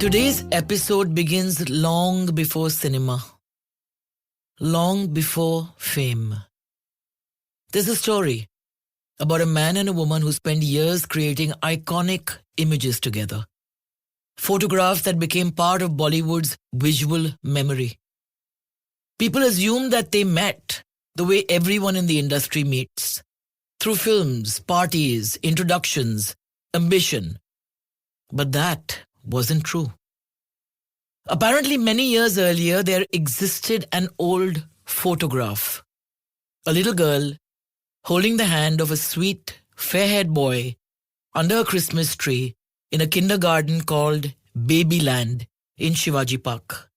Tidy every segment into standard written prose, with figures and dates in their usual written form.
Today's episode begins long before cinema, long before fame. There's a story about a man and a woman who spent years creating iconic images together. Photographs that became part of Bollywood's visual memory. People assume that they met the way everyone in the industry meets, through films, parties, introductions, ambition. But that wasn't true. Apparently, many years earlier, there existed an old photograph. A little girl holding the hand of a sweet, fair-haired boy under a Christmas tree in a kindergarten called Babyland in Shivaji Park.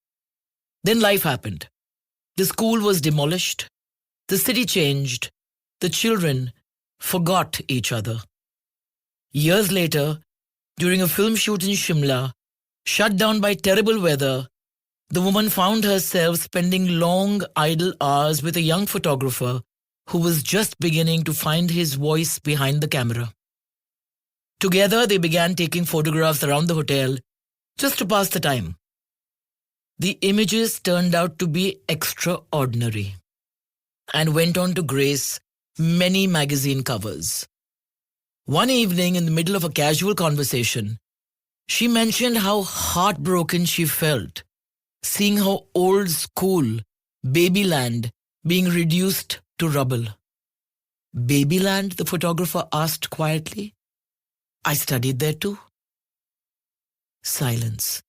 Then life happened. The school was demolished. The city changed. The children forgot each other. Years later, during a film shoot in Shimla, shut down by terrible weather, the woman found herself spending long, idle hours with a young photographer who was just beginning to find his voice behind the camera. Together, they began taking photographs around the hotel just to pass the time. The images turned out to be extraordinary and went on to grace many magazine covers. One evening, in the middle of a casual conversation, she mentioned how heartbroken she felt seeing her old school, Babyland, being reduced to rubble. Babyland, the photographer asked quietly. I studied there too. Silence.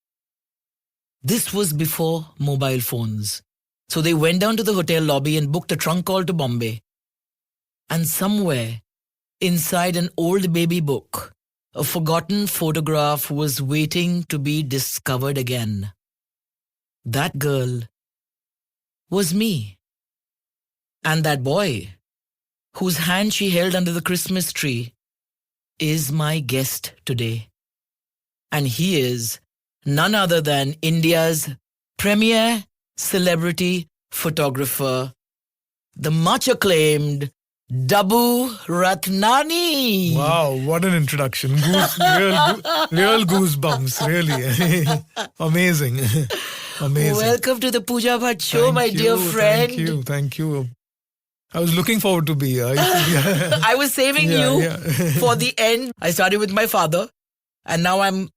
This was before mobile phones. So they went down to the hotel lobby and booked a trunk call to Bombay. And somewhere, inside an old baby book, a forgotten photograph was waiting to be discovered again. That girl was me. And that boy, whose hand she held under the Christmas tree, is my guest today. And he is none other than India's premier celebrity photographer, the much acclaimed Dabu Ratnani. Wow, what an introduction. Real goosebumps, really. Amazing. Amazing. Welcome to the Pooja Bhatt Show, my dear friend. Thank you. I was looking forward to be here. I was saving you for the end. I started with my father, and now I'm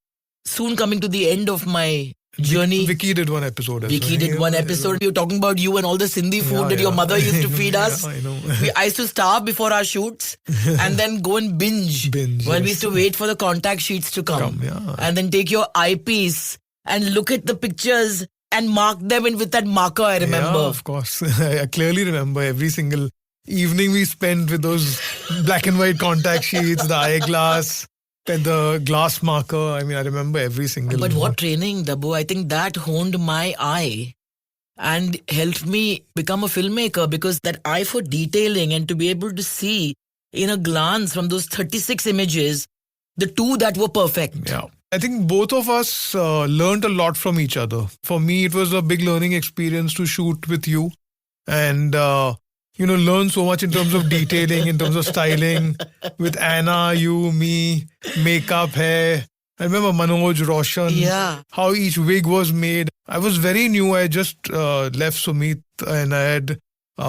soon coming to the end of my journey. Vicky did one episode. Vicky did one episode. We were talking about you and all the Sindhi food that your mother used to feed us. I know. I used to starve before our shoots and then go and binge. While we used to wait for the contact sheets to come. And then take your eyepiece and look at the pictures and mark them in with that marker, I remember. Yeah, of course. I clearly remember every single evening we spent with those black and white contact sheets, the eyeglass, and the glass marker. I mean, I remember every single But what training, Dabu. I think that honed my eye and helped me become a filmmaker, because that eye for detailing and to be able to see in a glance from those 36 images, the two that were perfect. Yeah. I think both of us learned a lot from each other. For me, it was a big learning experience to shoot with you and, learn so much in terms of detailing, in terms of styling. With Anna, you, me, makeup, hair. I remember Manoj, Roshan, how each wig was made. I was very new. I just left Sumit and I had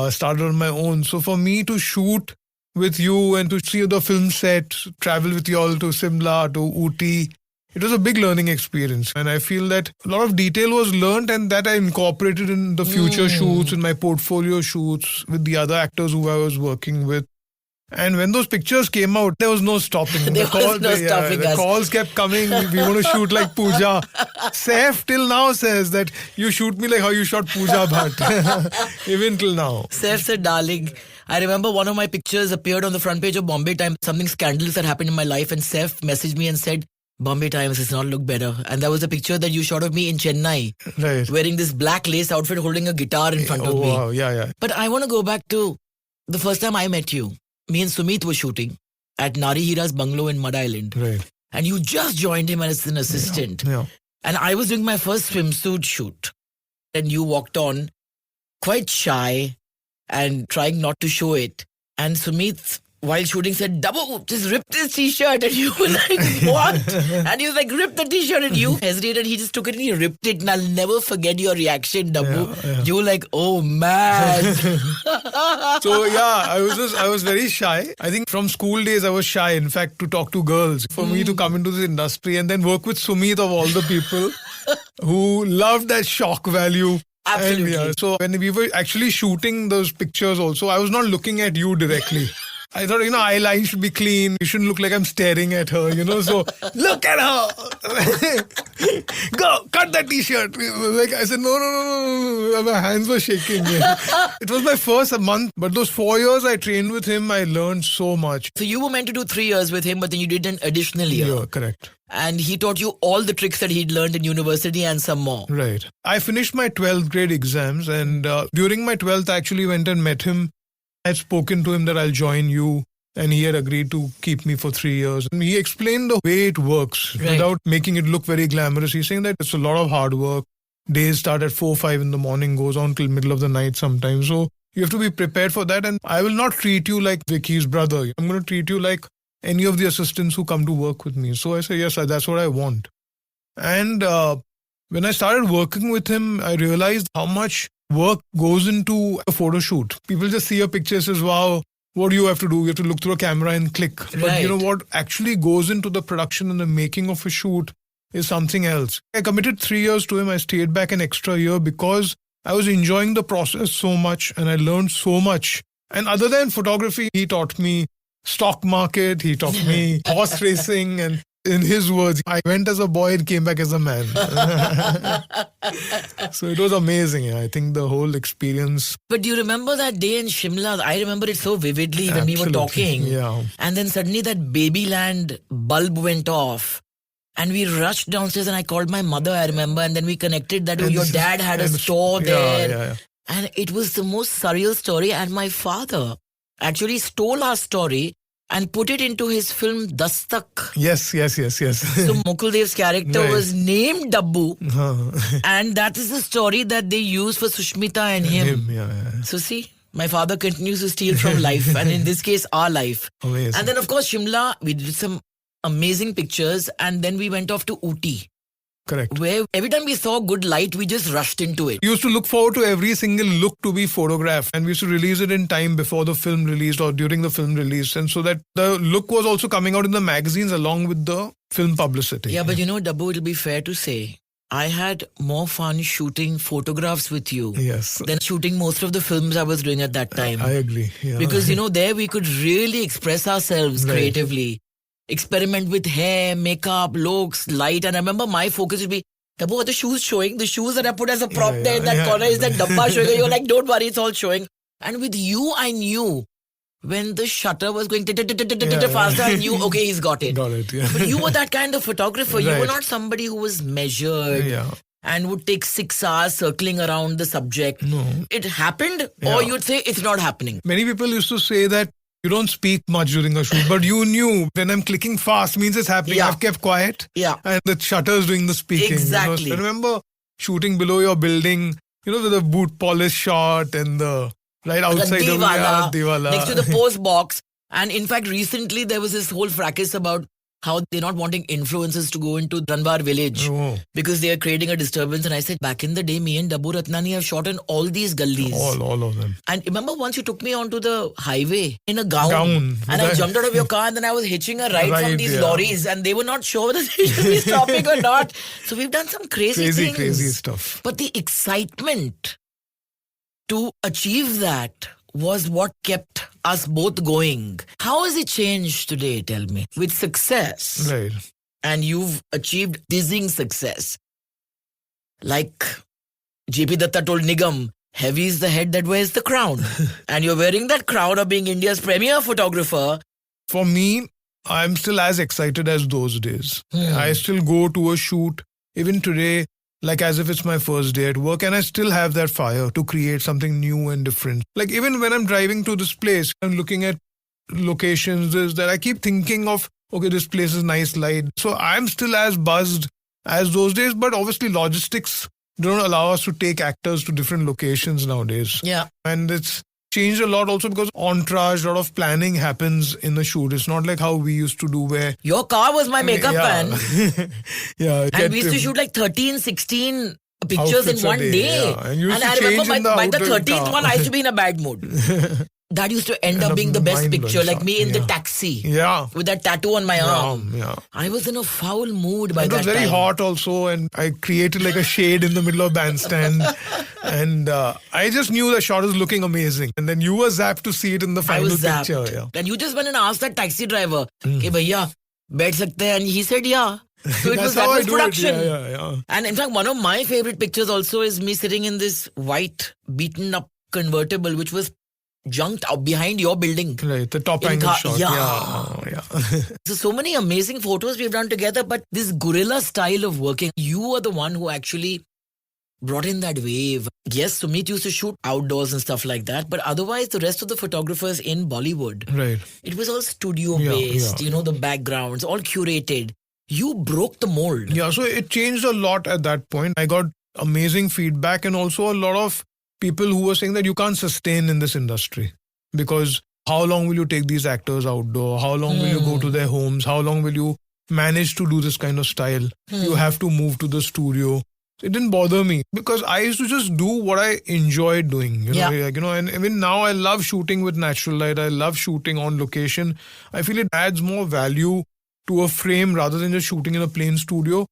started on my own. So for me to shoot with you and to see the film set, travel with you all to Simla, to Ooty, it was a big learning experience. And I feel that a lot of detail was learned and that I incorporated in the future shoots, in my portfolio shoots with the other actors who I was working with. And when those pictures came out, there was no stopping. The calls kept coming. We want to shoot like Pooja. Saif till now says that you shoot me like how you shot Pooja Bhatt. Even till now. Saif said, darling, I remember one of my pictures appeared on the front page of Bombay Times. Something scandalous that happened in my life. And Saif messaged me and said, Bombay Times does not look better. And that was a picture that you shot of me in Chennai. Right. Wearing this black lace outfit holding a guitar in front of me. Wow, yeah. But I want to go back to the first time I met you. Me and Sumit were shooting at Nari Hira's bungalow in Mud Island. Right. And you just joined him as an assistant. Yeah. And I was doing my first swimsuit shoot. And you walked on quite shy and trying not to show it. And Sumit while shooting said, Dabu, just rip this t-shirt. And you were like, what? And he was like, rip the t-shirt. And you hesitated. He just took it and he ripped it. And I'll never forget your reaction, Dabu. Yeah. You were like, oh man. So yeah, I was very shy. I think from school days I was shy, in fact, to talk to girls. For me to come into this industry and then work with Sumit of all the people who loved that shock value. Absolutely. And so when we were actually shooting those pictures also, I was not looking at you directly. I thought, eyeline should be clean. You shouldn't look like I'm staring at her, So, look at her. Go, cut that t-shirt. Like I said, no. My hands were shaking. It was my first month, but those 4 years I trained with him, I learned so much. So you were meant to do 3 years with him, but then you did an additional year. Yeah, correct. And he taught you all the tricks that he'd learned in university and some more. Right. I finished my 12th grade exams, and during my 12th, I actually went and met him. I had spoken to him that I'll join you, and he had agreed to keep me for 3 years. And he explained the way it works without making it look very glamorous. He's saying that it's a lot of hard work. Days start at 4, 5 in the morning, goes on till middle of the night sometimes. So you have to be prepared for that. And I will not treat you like Vicky's brother. I'm going to treat you like any of the assistants who come to work with me. So I say, yes, that's what I want. And when I started working with him, I realized how much work goes into a photo shoot. People just see a picture and says, wow, what do you have to do? You have to look through a camera and click. But what actually goes into the production and the making of a shoot is something else. I committed 3 years to him. I stayed back an extra year because I was enjoying the process so much and I learned so much. And other than photography, he taught me stock market, he taught me horse racing, and in his words, I went as a boy and came back as a man. So it was amazing. I think the whole experience. But do you remember that day in Shimla? I remember it so vividly when we were talking. Yeah. And then suddenly that Babyland bulb went off. And we rushed downstairs and I called my mother, I remember. And then we connected that your dad had a store there. Yeah. And it was the most surreal story. And my father actually stole our story and put it into his film Dastak. Yes. So Mukul Dev's character was named Dabbu. And that is the story that they use for Sushmita and him. Yeah. So see, my father continues to steal from life. And in this case, our life. Amazing. And then of course, Shimla, we did some amazing pictures. And then we went off to Ooty. Correct. Where every time we saw good light, we just rushed into it. We used to look forward to every single look to be photographed, and we used to release it in time before the film released or during the film release, and so that the look was also coming out in the magazines along with the film publicity. Yeah, but Dabbu, it'll be fair to say, I had more fun shooting photographs with you than shooting most of the films I was doing at that time. I agree. Yeah. Because, there we could really express ourselves creatively. Experiment with hair, makeup, looks, light. And I remember my focus would be, Dabbu, are the shoes showing? The shoes that I put as a prop there in that corner, is that dabba showing? You're like, don't worry, it's all showing. And with you, I knew when the shutter was going faster, I knew, okay, he's got it. Got it, yeah. But you were that kind of photographer. You were not somebody who was measured and would take 6 hours circling around the subject. No. It happened, or you'd say it's not happening. Many people used to say that you don't speak much during a shoot, but you knew when I'm clicking fast means it's happening. Yeah. I've kept quiet. Yeah. And the shutter's doing the speaking. Exactly. So I remember shooting below your building, with the boot polish shot and the right outside the of Diwala, next to the post box. And in fact, recently there was this whole fracas about how they're not wanting influencers to go into Ranvar village because they are creating a disturbance. And I said, back in the day, me and Dabbu Ratnani have shot in all these gullies. All of them. And remember once you took me onto the highway in a gown. And I jumped out of your car and then I was hitching a ride from these lorries and they were not sure whether they should be stopping or not. So we've done some crazy things. Crazy stuff. But the excitement to achieve that was what kept us both going. How has it changed today, tell me? With success. Right. And you've achieved dizzying success. Like JP Datta told Nigam, heavy is the head that wears the crown. And you're wearing that crown of being India's premier photographer. For me, I'm still as excited as those days. I still go to a shoot, even today, like as if it's my first day at work, and I still have that fire to create something new and different. Like even when I'm driving to this place, I'm looking at locations that I keep thinking of, okay, this place is nice light. So I'm still as buzzed as those days, but obviously logistics don't allow us to take actors to different locations nowadays. Yeah. And it's changed a lot also because entourage, a lot of planning happens in the shoot. It's not like how we used to do where... Your car was my makeup van. Yeah. And we used to shoot like 13, 16 pictures Outfits in a one day. Yeah. And, you used And to I remember change in by the outdoor 13th car. one, I used to be in a bad mood. That used to end up being the best mind-blowing picture, like shot. me in the Yeah. taxi Yeah. with that tattoo on my arm. Yeah. I was in a foul mood by It that was very time. hot also, and I created like a shade in the middle of bandstand, and I just knew the shot was looking amazing. And then you were zapped to see it in the I final was zapped. picture. Yeah. And you just went and asked that taxi driver, "Hey, bhaiya, baith sakte hain?" And he said, "Yeah." So That's that how I was do production. it. Yeah. And in fact, one of my favorite pictures also is me sitting in this white, beaten up convertible, which was junked out behind your building. Right, the top In angle car- shot. yeah. So many amazing photos we've done together, but this guerrilla style of working, you are the one who actually brought in that wave. Yes, Sumit used to shoot outdoors and stuff like that, but otherwise the rest of the photographers in Bollywood, Right. it was all studio Yeah, based, yeah. the backgrounds, all curated. You broke the mold. Yeah, so it changed a lot at that point. I got amazing feedback and also a lot of people who were saying that you can't sustain in this industry because how long will you take these actors outdoor? How long will you go to their homes? How long will you manage to do this kind of style? You have to move to the studio. It didn't bother me because I used to just do what I enjoyed doing. Yeah. And even now I love shooting with natural light. I love shooting on location. I feel it adds more value to a frame rather than just shooting in a plain studio.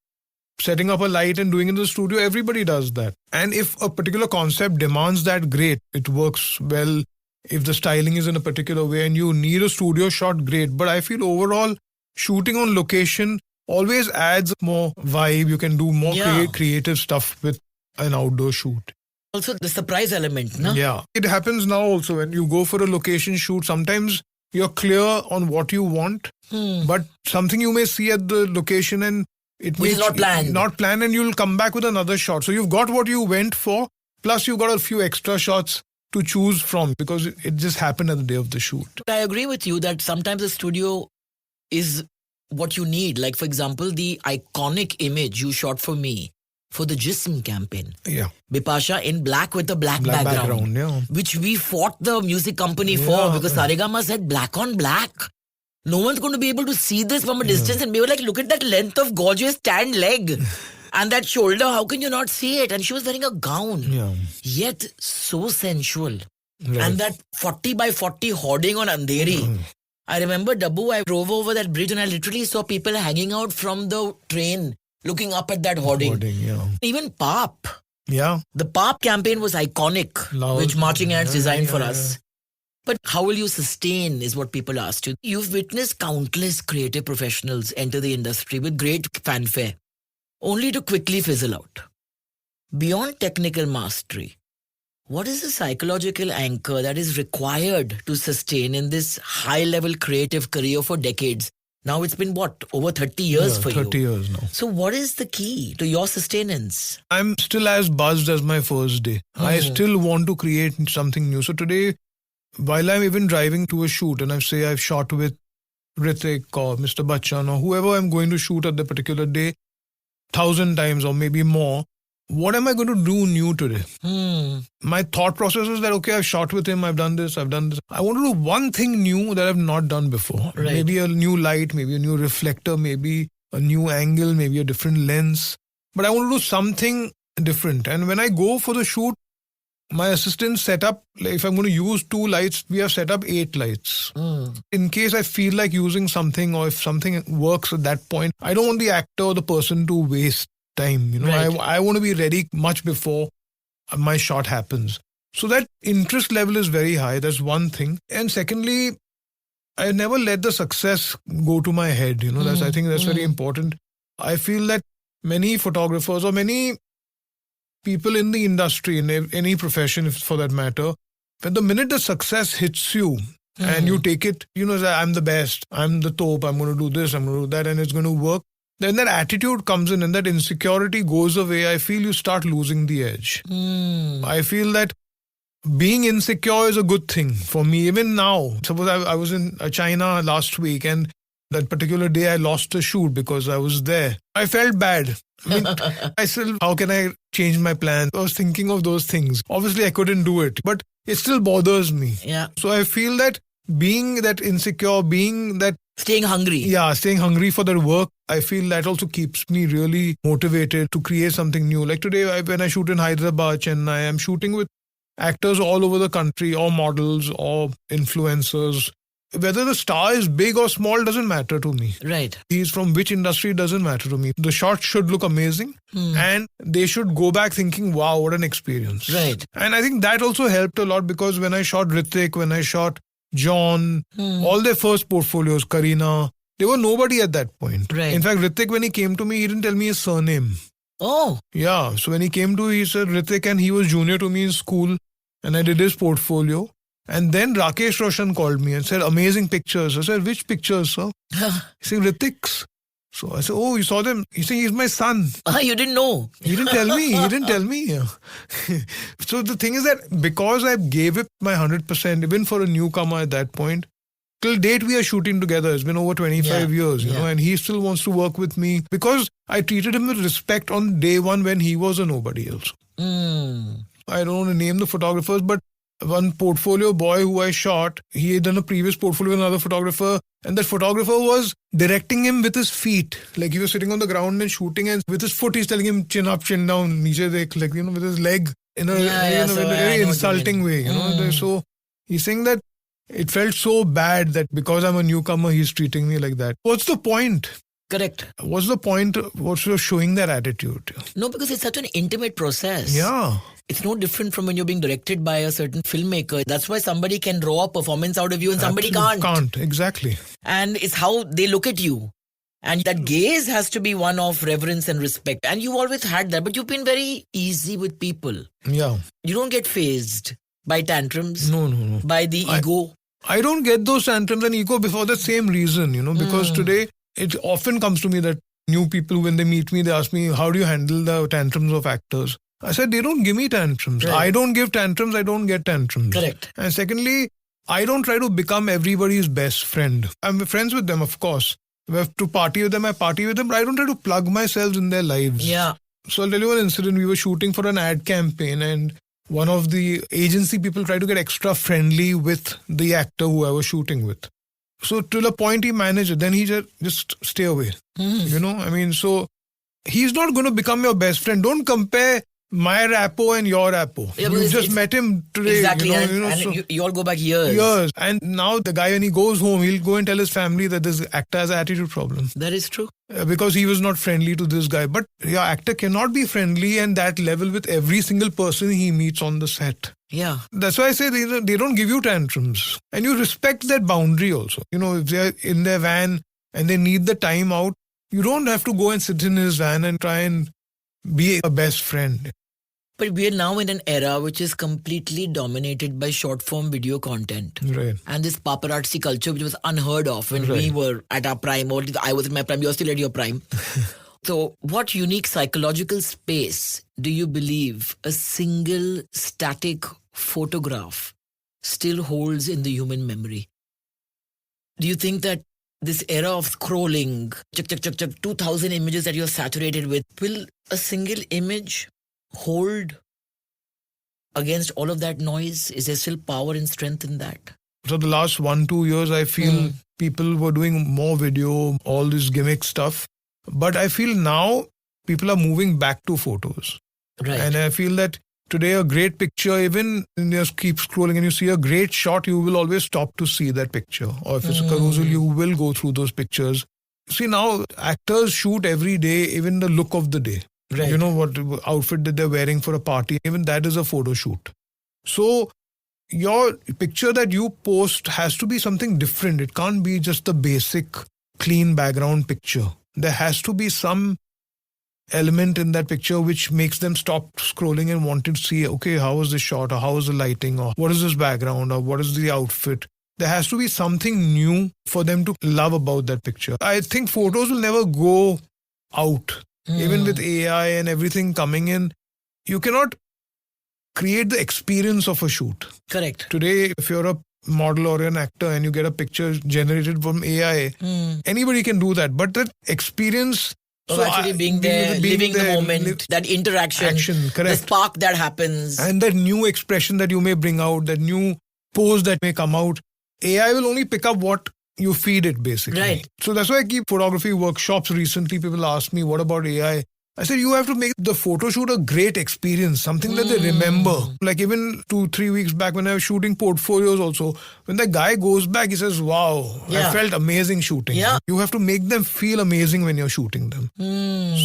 Setting up a light and doing it in the studio, everybody does that. And if a particular concept demands that, great, it works well. If the styling is in a particular way and you need a studio shot, great. But I feel overall, shooting on location always adds more vibe. You can do more Yeah. creative stuff with an outdoor shoot. Also, the surprise element, no? Yeah. It happens now also when you go for a location shoot. Sometimes you're clear on what you want, but something you may see at the location and it Which is not planned. Not planned, and you'll come back with another shot. So you've got what you went for, plus you've got a few extra shots to choose from because it just happened at the day of the shoot. I agree with you that sometimes a studio is what you need. Like, for example, the iconic image you shot for me for the Jism campaign. Yeah. Bipasha in black with a black Black background. yeah. Which we fought the music company for Yeah. because Saregama said black on black. No one's going to be able to see this from a distance. And we were like, look at that length of gorgeous tan leg. And that shoulder, how can you not see it? And she was wearing a gown. Yeah. Yet so sensual. Right. And that 40 by 40 hoarding on Andheri. I remember, Dabbu, I drove over that bridge and I literally saw people hanging out from the train looking up at that hoarding. Yeah. Even PAP. Yeah. The PAP campaign was iconic, Loud. which Marching Ants designed for yeah, us. But how will you sustain is what people asked you. You've witnessed countless creative professionals enter the industry with great fanfare, only to quickly fizzle out. Beyond technical mastery, what is the psychological anchor that is required to sustain in this high-level creative career for decades? Now it's been, over 30 years for 30 you? years now. So what is the key to your sustenance? I'm still as buzzed as my first day. I still want to create something new. So today, while I'm even driving to a shoot and I've shot with Hrithik or Mr. Bachchan or whoever I'm going to shoot at the particular day 1,000 times or maybe more, what am I going to do new today? My thought process is that, okay, I've shot with him, I've done this. I want to do one thing new that I've not done before. Right. Maybe a new light, maybe a new reflector, maybe a new angle, maybe a different lens. But I want to do something different. And when I go for the shoot, my assistant set up, like if I'm going to use 2 lights, we have set up 8 lights. In case I feel like using something or if something works at that point, I don't want the actor or the person to waste time. Right. I want to be ready much before my shot happens. So that interest level is very high. That's one thing. And secondly, I never let the success go to my head. I think that's very important. I feel that many photographers or many people in the industry, in any profession for that matter, when the minute the success hits you and you take it, say, I'm the best, I'm the top, I'm going to do this, I'm going to do that, and it's going to work, then that attitude comes in and that insecurity goes away. I feel you start losing the edge. I feel that being insecure is a good thing for me. Even now, suppose I was in China last week and that particular day I lost a shoot because I was there. I felt bad. I still, how can I change my plans? I was thinking of those things. Obviously, I couldn't do it. But it still bothers me. Yeah. So I feel that being that insecure, being that, Staying hungry. yeah, staying hungry for that work, I feel that also keeps me really motivated to create something new. Like today, when I shoot in Hyderabad, Chennai, I am shooting with actors all over the country, or models, or influencers. Whether the star is big or small doesn't matter to me. Right. He's from which industry doesn't matter to me. The shot should look amazing and they should go back thinking, wow, what an experience. Right. And I think that also helped a lot because when I shot Hrithik, when I shot John, all their first portfolios, Kareena, they were nobody at that point. Right. In fact, Hrithik, when he came to me, he didn't tell me his surname. Oh. Yeah. So when he came to, he said Hrithik, and he was junior to me in school and I did his portfolio. And then Rakesh Roshan called me and said, amazing pictures. I said, which pictures, sir? He said, Hrithik's. So I said, oh, you saw them? He said, he's my son. You didn't know. He didn't tell me. He didn't tell me. So the thing is that because I gave it my 100%, even for a newcomer at that point, till date we are shooting together. It's been over 25 years, you know, and he still wants to work with me because I treated him with respect on day one when he was a nobody else. I don't want to name the photographers, but one portfolio boy who I shot, he had done a previous portfolio with another photographer, and that photographer was directing him with his feet. Like he was sitting on the ground and shooting, and with his foot he's telling him chin up, chin down, niche dekh, like, you know, with his leg in a, in a very insulting way, you know. So he's saying that it felt so bad that because I'm a newcomer, he's treating me like that. What's the point? Correct. What's the point? What's showing that attitude? No, because it's such an intimate process. Yeah. It's no different from when you're being directed by a certain filmmaker. That's why somebody can draw a performance out of you and somebody can't. Can't, exactly. And it's how they look at you. And that gaze has to be one of reverence and respect. And you've always had that, but you've been very easy with people. Yeah. You don't get phased by tantrums. No. By the ego. I don't get those tantrums and ego for the same reason, you know, because today it often comes to me that new people, when they meet me, they ask me, how do you handle the tantrums of actors? I said, they don't give me tantrums. Right. I don't give tantrums. I don't get tantrums. Correct. And secondly, I don't try to become everybody's best friend. I'm friends with them, of course. If I have to party with them, I party with them. But I don't try to plug myself in their lives. Yeah. So I'll tell you one incident. We were shooting for an ad campaign and one of the agency people tried to get extra friendly with the actor who I was shooting with. So till a point he managed it. Then he just stay away. You know, I mean, so he's not going to become your best friend. Don't compare my Rappo and your Rappo. Yeah, you just met him today. Exactly. So you all go back years. years. And now the guy, when he goes home, he'll go and tell his family that this actor has an attitude problem. That is true. Because he was not friendly to this guy. But your actor cannot be friendly and that level with every single person he meets on the set. Yeah. That's why I say they don't give you tantrums. And you respect that boundary also. You know, if they're in their van and they need the time out, you don't have to go and sit in his van and try and be a best friend. But we are now in an era which is completely dominated by short form video content. Right. And this paparazzi culture, which was unheard of when we were at our prime, or I was in my prime, you're still at your prime. So what unique psychological space do you believe a single static photograph still holds in the human memory? Do you think that this era of scrolling, 2,000 images that you're saturated with, will a single image hold against all of that noise? Is there still power and strength in that? So the last 1-2 years, I feel people were doing more video, all this gimmick stuff. But I feel now people are moving back to photos. Right. And I feel that today a great picture, even when you keep scrolling and you see a great shot, you will always stop to see that picture. Or if it's a carousel, you will go through those pictures. See, now actors shoot every day, even the look of the day. Right. You know what outfit that they're wearing for a party, even that is a photo shoot. So your picture that you post has to be something different. It can't be just the basic clean background picture. There has to be some element in that picture which makes them stop scrolling and want to see, okay, how was the shot, or how was the lighting, or what is this background, or what is the outfit. There has to be something new for them to love about that picture. I think photos will never go out. Even with AI and everything coming in, you cannot create the experience of a shoot. Correct. Today, if you're a model or an actor and you get a picture generated from AI, anybody can do that. But that experience Of actually being there, living the moment, that interaction, action, the correct. spark that happens. And that new expression that you may bring out, that new pose that may come out, AI will only pick up what you feed it, basically. Right. So that's why I keep photography workshops. Recently, people ask me, what about AI? I said, you have to make the photo shoot a great experience, something that they remember. Like even 2-3 weeks back when I was shooting portfolios also, when the guy goes back, he says, wow, Yeah. I felt amazing shooting. Yeah. You have to make them feel amazing when you're shooting them.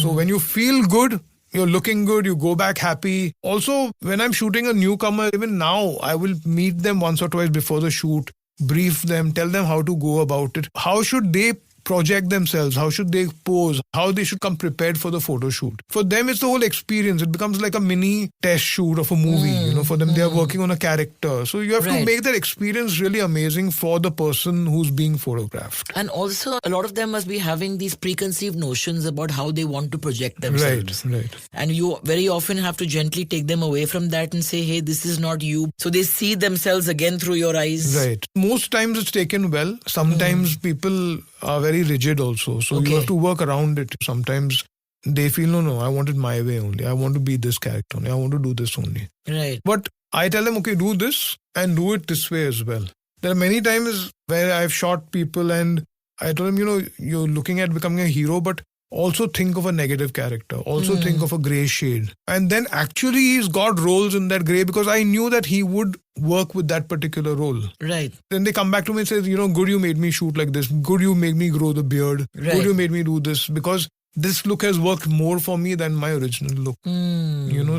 So when you feel good, you're looking good, you go back happy. Also, when I'm shooting a newcomer, even now, I will meet them once or twice before the shoot, brief them, tell them how to go about it. How should they project themselves? How should they pose? How they should come prepared for the photo shoot? For them, it's the whole experience. It becomes like a mini test shoot of a movie. For them, they are working on a character. So you have to Right. make that experience really amazing for the person who's being photographed. And also, a lot of them must be having these preconceived notions about how they want to project themselves. Right. And you very often have to gently take them away from that and say, hey, this is not you. So they see themselves again through your eyes. Right. Most times it's taken well. Sometimes people are very rigid also. So Okay. you have to work around it. Sometimes they feel, no, I want it my way only. I want to be this character only. I want to do this only. Right. But I tell them, okay, do this and do it this way as well. There are many times where I've shot people and I told them, you're looking at becoming a hero, but also think of a negative character. Also think of a grey shade. And then actually he's got roles in that grey because I knew that he would work with that particular role. Right. Then they come back to me and say, good you made me shoot like this. Good you made me grow the beard. Right. Good you made me do this because this look has worked more for me than my original look.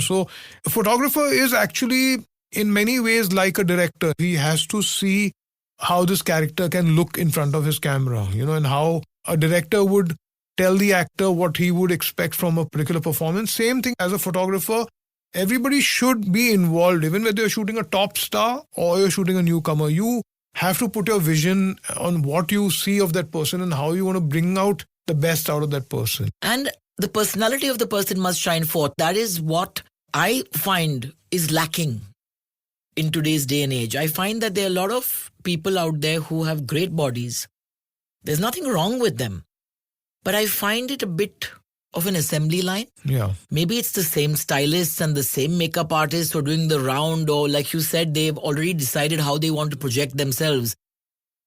So a photographer is actually in many ways like a director. He has to see how this character can look in front of his camera, and how a director would tell the actor what he would expect from a particular performance. Same thing as a photographer. Everybody should be involved, even whether you're shooting a top star or you're shooting a newcomer. You have to put your vision on what you see of that person and how you want to bring out the best out of that person. And the personality of the person must shine forth. That is what I find is lacking in today's day and age. I find that there are a lot of people out there who have great bodies. There's nothing wrong with them. But I find it a bit of an assembly line. Yeah. Maybe it's the same stylists and the same makeup artists who are doing the round, or like you said, they've already decided how they want to project themselves.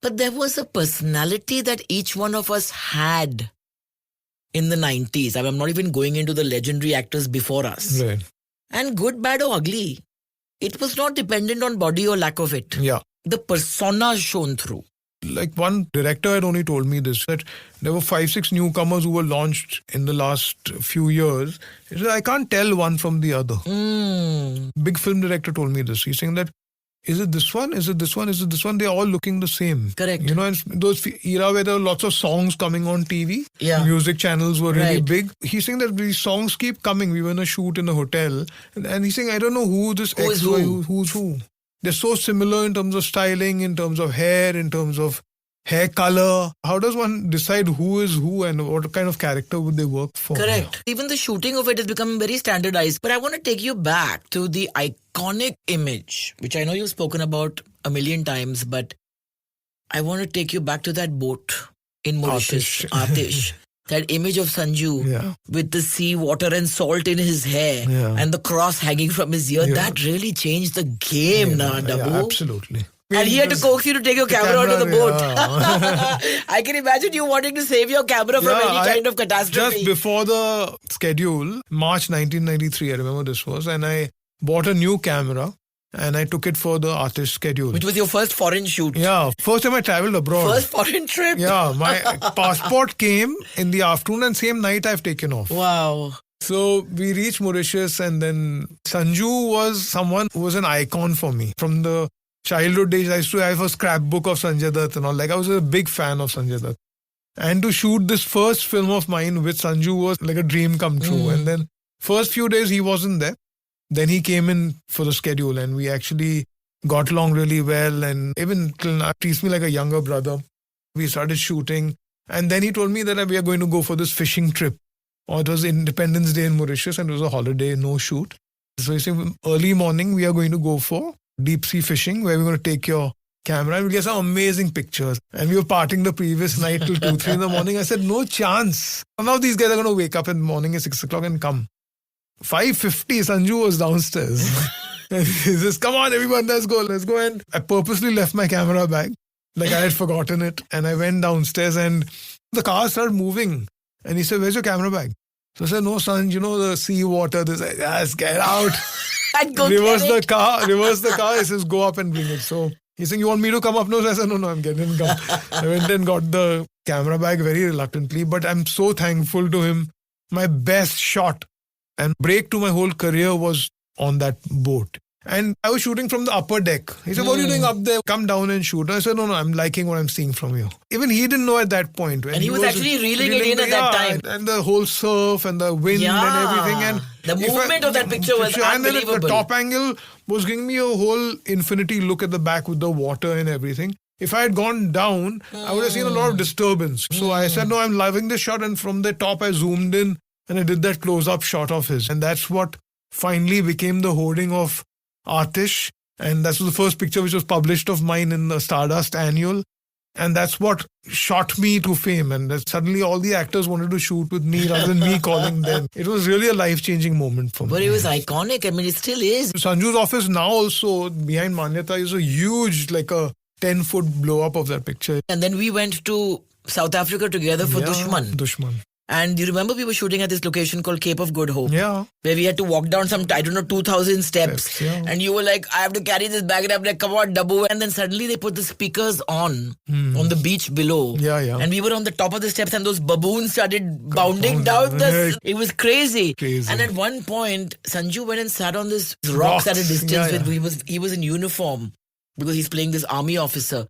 But there was a personality that each one of us had in the 90s. I'm not even going into the legendary actors before us. Right. And good, bad or ugly, it was not dependent on body or lack of it. Yeah. The persona shone through. Like one director had only told me this, that there were 5-6 newcomers who were launched in the last few years. He said, I can't tell one from the other. Big film director told me this. He's saying that, is it this one? Is it this one? Is it this one? They're all looking the same. Correct. And those era where there were lots of songs coming on TV. Yeah. Music channels were really Right. big. He's saying that these songs keep coming. We were in a shoot in a hotel. And he's saying, I don't know who this Who is X, who? Y, who's who. They're so similar in terms of styling, in terms of hair, in terms of hair color. How does one decide who is who and what kind of character would they work for? Correct. Even the shooting of it has become very standardized. But I want to take you back to the iconic image, which I know you've spoken about a million times, but I want to take you back to that boat in Mauritius, Atish. That image of Sanju Yeah. with the sea water and salt in his hair Yeah. and the cross hanging from his ear. Yeah. That really changed the game, Yeah, Dabu. absolutely. And he had to coax you to take your camera onto the boat. yeah. I can imagine you wanting to save your camera from Yeah, any kind of catastrophe. Just before the schedule, March 1993, I remember this was, and I bought a new camera and I took it for the artist schedule. Which was your first foreign shoot. Yeah, first time I traveled abroad. First foreign trip. Yeah, my passport came in the afternoon and same night I've taken off. Wow. So we reached Mauritius and then Sanju was someone who was an icon for me. From the childhood days, I used to have a scrapbook of Sanjay Dutt and all. Like I was a big fan of Sanjay Dutt. And to shoot this first film of mine with Sanju was like a dream come true. And then first few days he wasn't there. Then he came in for the schedule and we actually got along really well and even treats me like a younger brother. We started shooting and then he told me that we are going to go for this fishing trip. Or it was Independence Day in Mauritius and it was a holiday, no shoot. So he said early morning we are going to go for deep sea fishing where we're going to take your camera and we'll get some amazing pictures. And we were partying the previous night till 2, 3 in the morning. I said, no chance. Now these guys are going to wake up in the morning at 6 o'clock and come. 5:50, Sanju was downstairs. And he says, come on, everyone, let's go. And I purposely left my camera bag. Like I had forgotten it. And I went downstairs and the car started moving. And he said, where's your camera bag? So I said, no, son, the sea water. This, yes, get out. Reverse the car. He says, go up and bring it. So he's saying, you want me to come up? No, so I said, no, I'm getting him. I went and got the camera bag very reluctantly, but I'm so thankful to him. My best shot and break to my whole career was on that boat. And I was shooting from the upper deck. He said, what are you doing up there? Come down and shoot. And I said, no, I'm liking what I'm seeing from you. Even he didn't know at that point. And he was actually reeling it in at that time. And the whole surf and the wind and everything. And the movement of that picture was unbelievable. And then the top angle was giving me a whole infinity look at the back with the water and everything. If I had gone down, I would have seen a lot of disturbance. So I said, no, I'm loving this shot. And from the top, I zoomed in and I did that close-up shot of his. And that's what finally became the hoarding of Aatish. And that was the first picture which was published of mine in the Stardust Annual. And that's what shot me to fame. And that suddenly all the actors wanted to shoot with me rather than me calling them. It was really a life-changing moment for me. But it was iconic. I mean, it still is. Sanju's office now also, behind Manyata, is a huge, like a 10-foot blow-up of that picture. And then we went to South Africa together for Dushman. And you remember we were shooting at this location called Cape of Good Hope. Yeah. Where we had to walk down some, 2,000 steps. Yeah. And you were like, I have to carry this bag. And I'm like, come on, Dabbu. And then suddenly they put the speakers on the beach below. Yeah. And we were on the top of the steps and those baboons started bounding down. It was crazy. And at one point, Sanju went and sat on this rocks at a distance. He was in uniform because he's playing this army officer.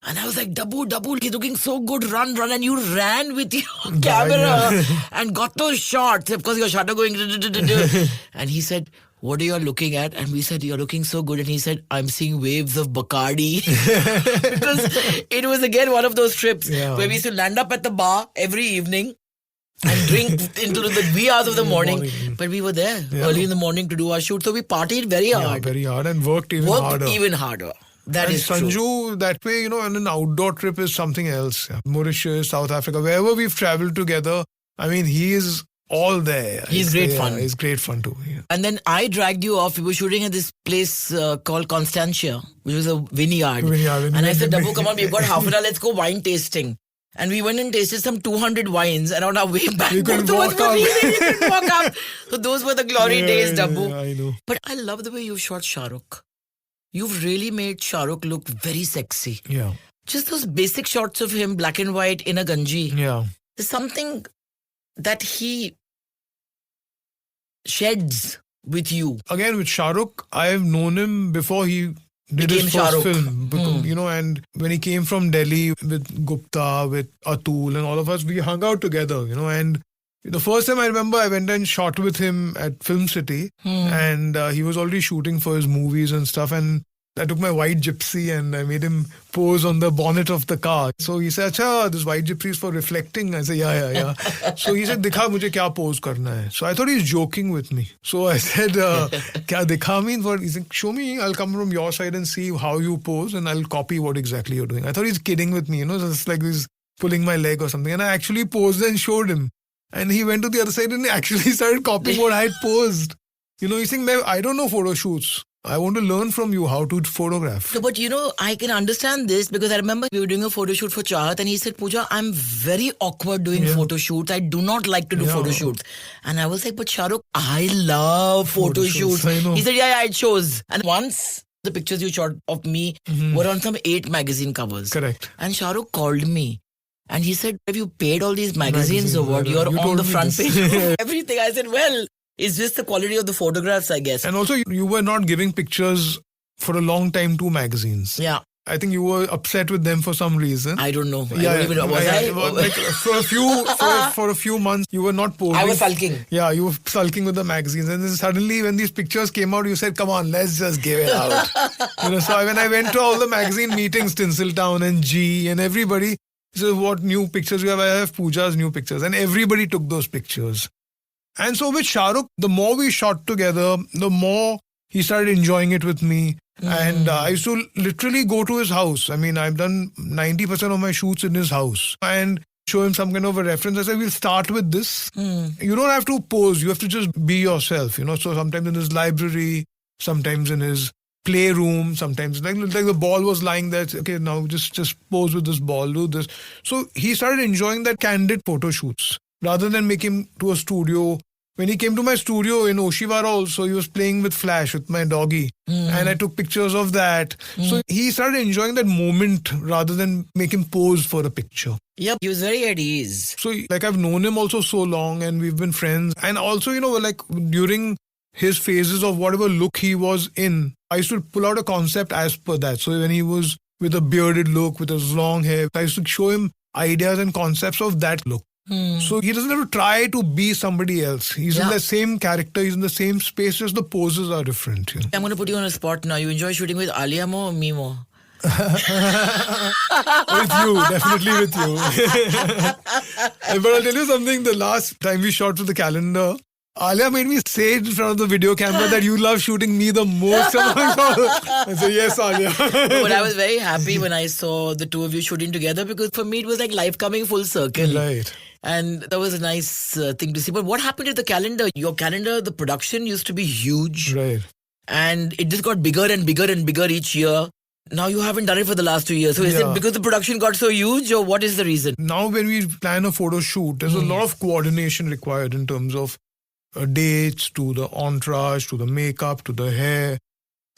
And I was like, Dabbu, he's looking so good, run. And you ran with your camera and got those shots. Of course, your shutter going. And he said, what are you looking at? And we said, you're looking so good. And he said, I'm seeing waves of Bacardi. Because it was again one of those trips where we used to land up at the bar every evening and drink into the wee hours of the morning. But we were there early in the morning to do our shoot. So we partied very hard. Yeah, very hard and worked even harder. That is Sanju, true. that way, on an outdoor trip is something else. Yeah. Mauritius, South Africa, wherever we've traveled together, I mean, he is all there. He's great fun. He's great fun too. Yeah. And then I dragged you off. We were shooting at this place called Constantia, which was a vineyard. And I said, Dabbu, come on, we've got half an hour, let's go wine tasting. And we went and tasted some 200 wines, and on our way back, you couldn't walk up. So those were the glory days, Dabbu. Yeah, I know. But I love the way you shot Shah Rukh. You've really made Shah Rukh look very sexy. Yeah. Just those basic shots of him, black and white, in a ganji. Yeah. There's something that he sheds with you. Again, with Shah Rukh, I've known him before he did his first film. And when he came from Delhi with Gupta, with Atul and all of us, we hung out together, and the first time I remember, I went and shot with him at Film City, and he was already shooting for his movies and stuff. And I took my white gypsy and I made him pose on the bonnet of the car. So he said, "Acha, this white gypsy is for reflecting." I said, yeah. So he said, "Dikha mujhe kya pose karna hai." So I thought he's joking with me. So I said, "Kya dikha mean?" He said, "Show me. I'll come from your side and see how you pose, and I'll copy what exactly you're doing." I thought he's kidding with me, so it's like he's pulling my leg or something. And I actually posed and showed him. And he went to the other side and actually started copying what I had posed. He's saying, I don't know photo shoots. I want to learn from you how to photograph. No, but I can understand this because I remember we were doing a photo shoot for Chahat and he said, Pooja, I'm very awkward doing photo shoots. I do not like to do photo shoots. And I was like, but Shah Rukh, I love photo shoots. He said, yeah, it shows. And once the pictures you shot of me were on some 8 magazine covers. Correct. And Shah Rukh called me. And he said, have you paid all these magazines or what? You're on the front page of everything. I said, well, it's just the quality of the photographs, I guess. And also, you were not giving pictures for a long time to magazines. Yeah. I think you were upset with them for some reason. I don't know. Like for a few months, you were not posing. I was sulking. Yeah, you were sulking with the magazines. And then suddenly, when these pictures came out, you said, come on, let's just give it out. So when I went to all the magazine meetings, Tinseltown and G and everybody, so what new pictures you have? I have Pooja's new pictures. And everybody took those pictures. And so with Shah Rukh, the more we shot together, the more he started enjoying it with me. And I used to literally go to his house. I mean, I've done 90% of my shoots in his house and show him some kind of a reference. I said, we'll start with this. You don't have to pose. You have to just be yourself, you know. So sometimes in his library, sometimes in his playroom, sometimes like the ball was lying there. Okay, now just pose with this ball, do this. So he started enjoying that candid photo shoots rather than make him to a studio. When he came to my studio in Oshiwara also, he was playing with Flash, with my doggy. And I took pictures of that. So he started enjoying that moment rather than make him pose for a picture. Yep, he was very at ease. So like I've known him also so long and we've been friends. And also, you know, like during his phases of whatever look he was in, I used to pull out a concept as per that. So when he was with a bearded look, with his long hair, I used to show him ideas and concepts of that look. So he doesn't have to try to be somebody else. He's in the same character, he's in the same space, just the poses are different. You know? I'm going to put you on a spot now. You enjoy shooting with Alia more or me more? With you, definitely with you. But I'll tell you something, the last time we shot with the calendar, Alia made me say in front of the video camera that you love shooting me the most. I said, yes, Alia. But I was very happy when I saw the two of you shooting together because for me it was like life coming full circle. Right. And that was a nice thing to see. But what happened to the calendar? Your calendar, the production used to be huge. Right. And it just got bigger and bigger and bigger each year. Now you haven't done it for the last 2 years. So is it because the production got so huge or what is the reason? Now when we plan a photo shoot, there's a lot of coordination required in terms of dates, to the entourage, to the makeup, to the hair,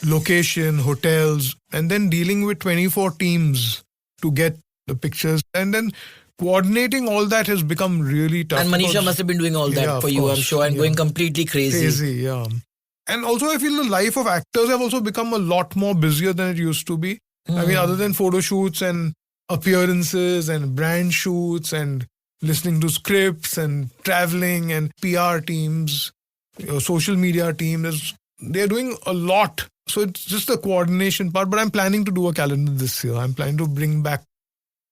location, hotels, and then dealing with 24 teams to get the pictures. And then coordinating all that has become really tough. And Manisha must have been doing all that for you, I'm sure, and going completely crazy. Crazy, yeah. And also I feel the life of actors have also become a lot more busier than it used to be. I mean, other than photo shoots and appearances and brand shoots and listening to scripts and traveling and PR teams, social media teams, they're doing a lot. So it's just the coordination part. But I'm planning to do a calendar this year. I'm planning to bring back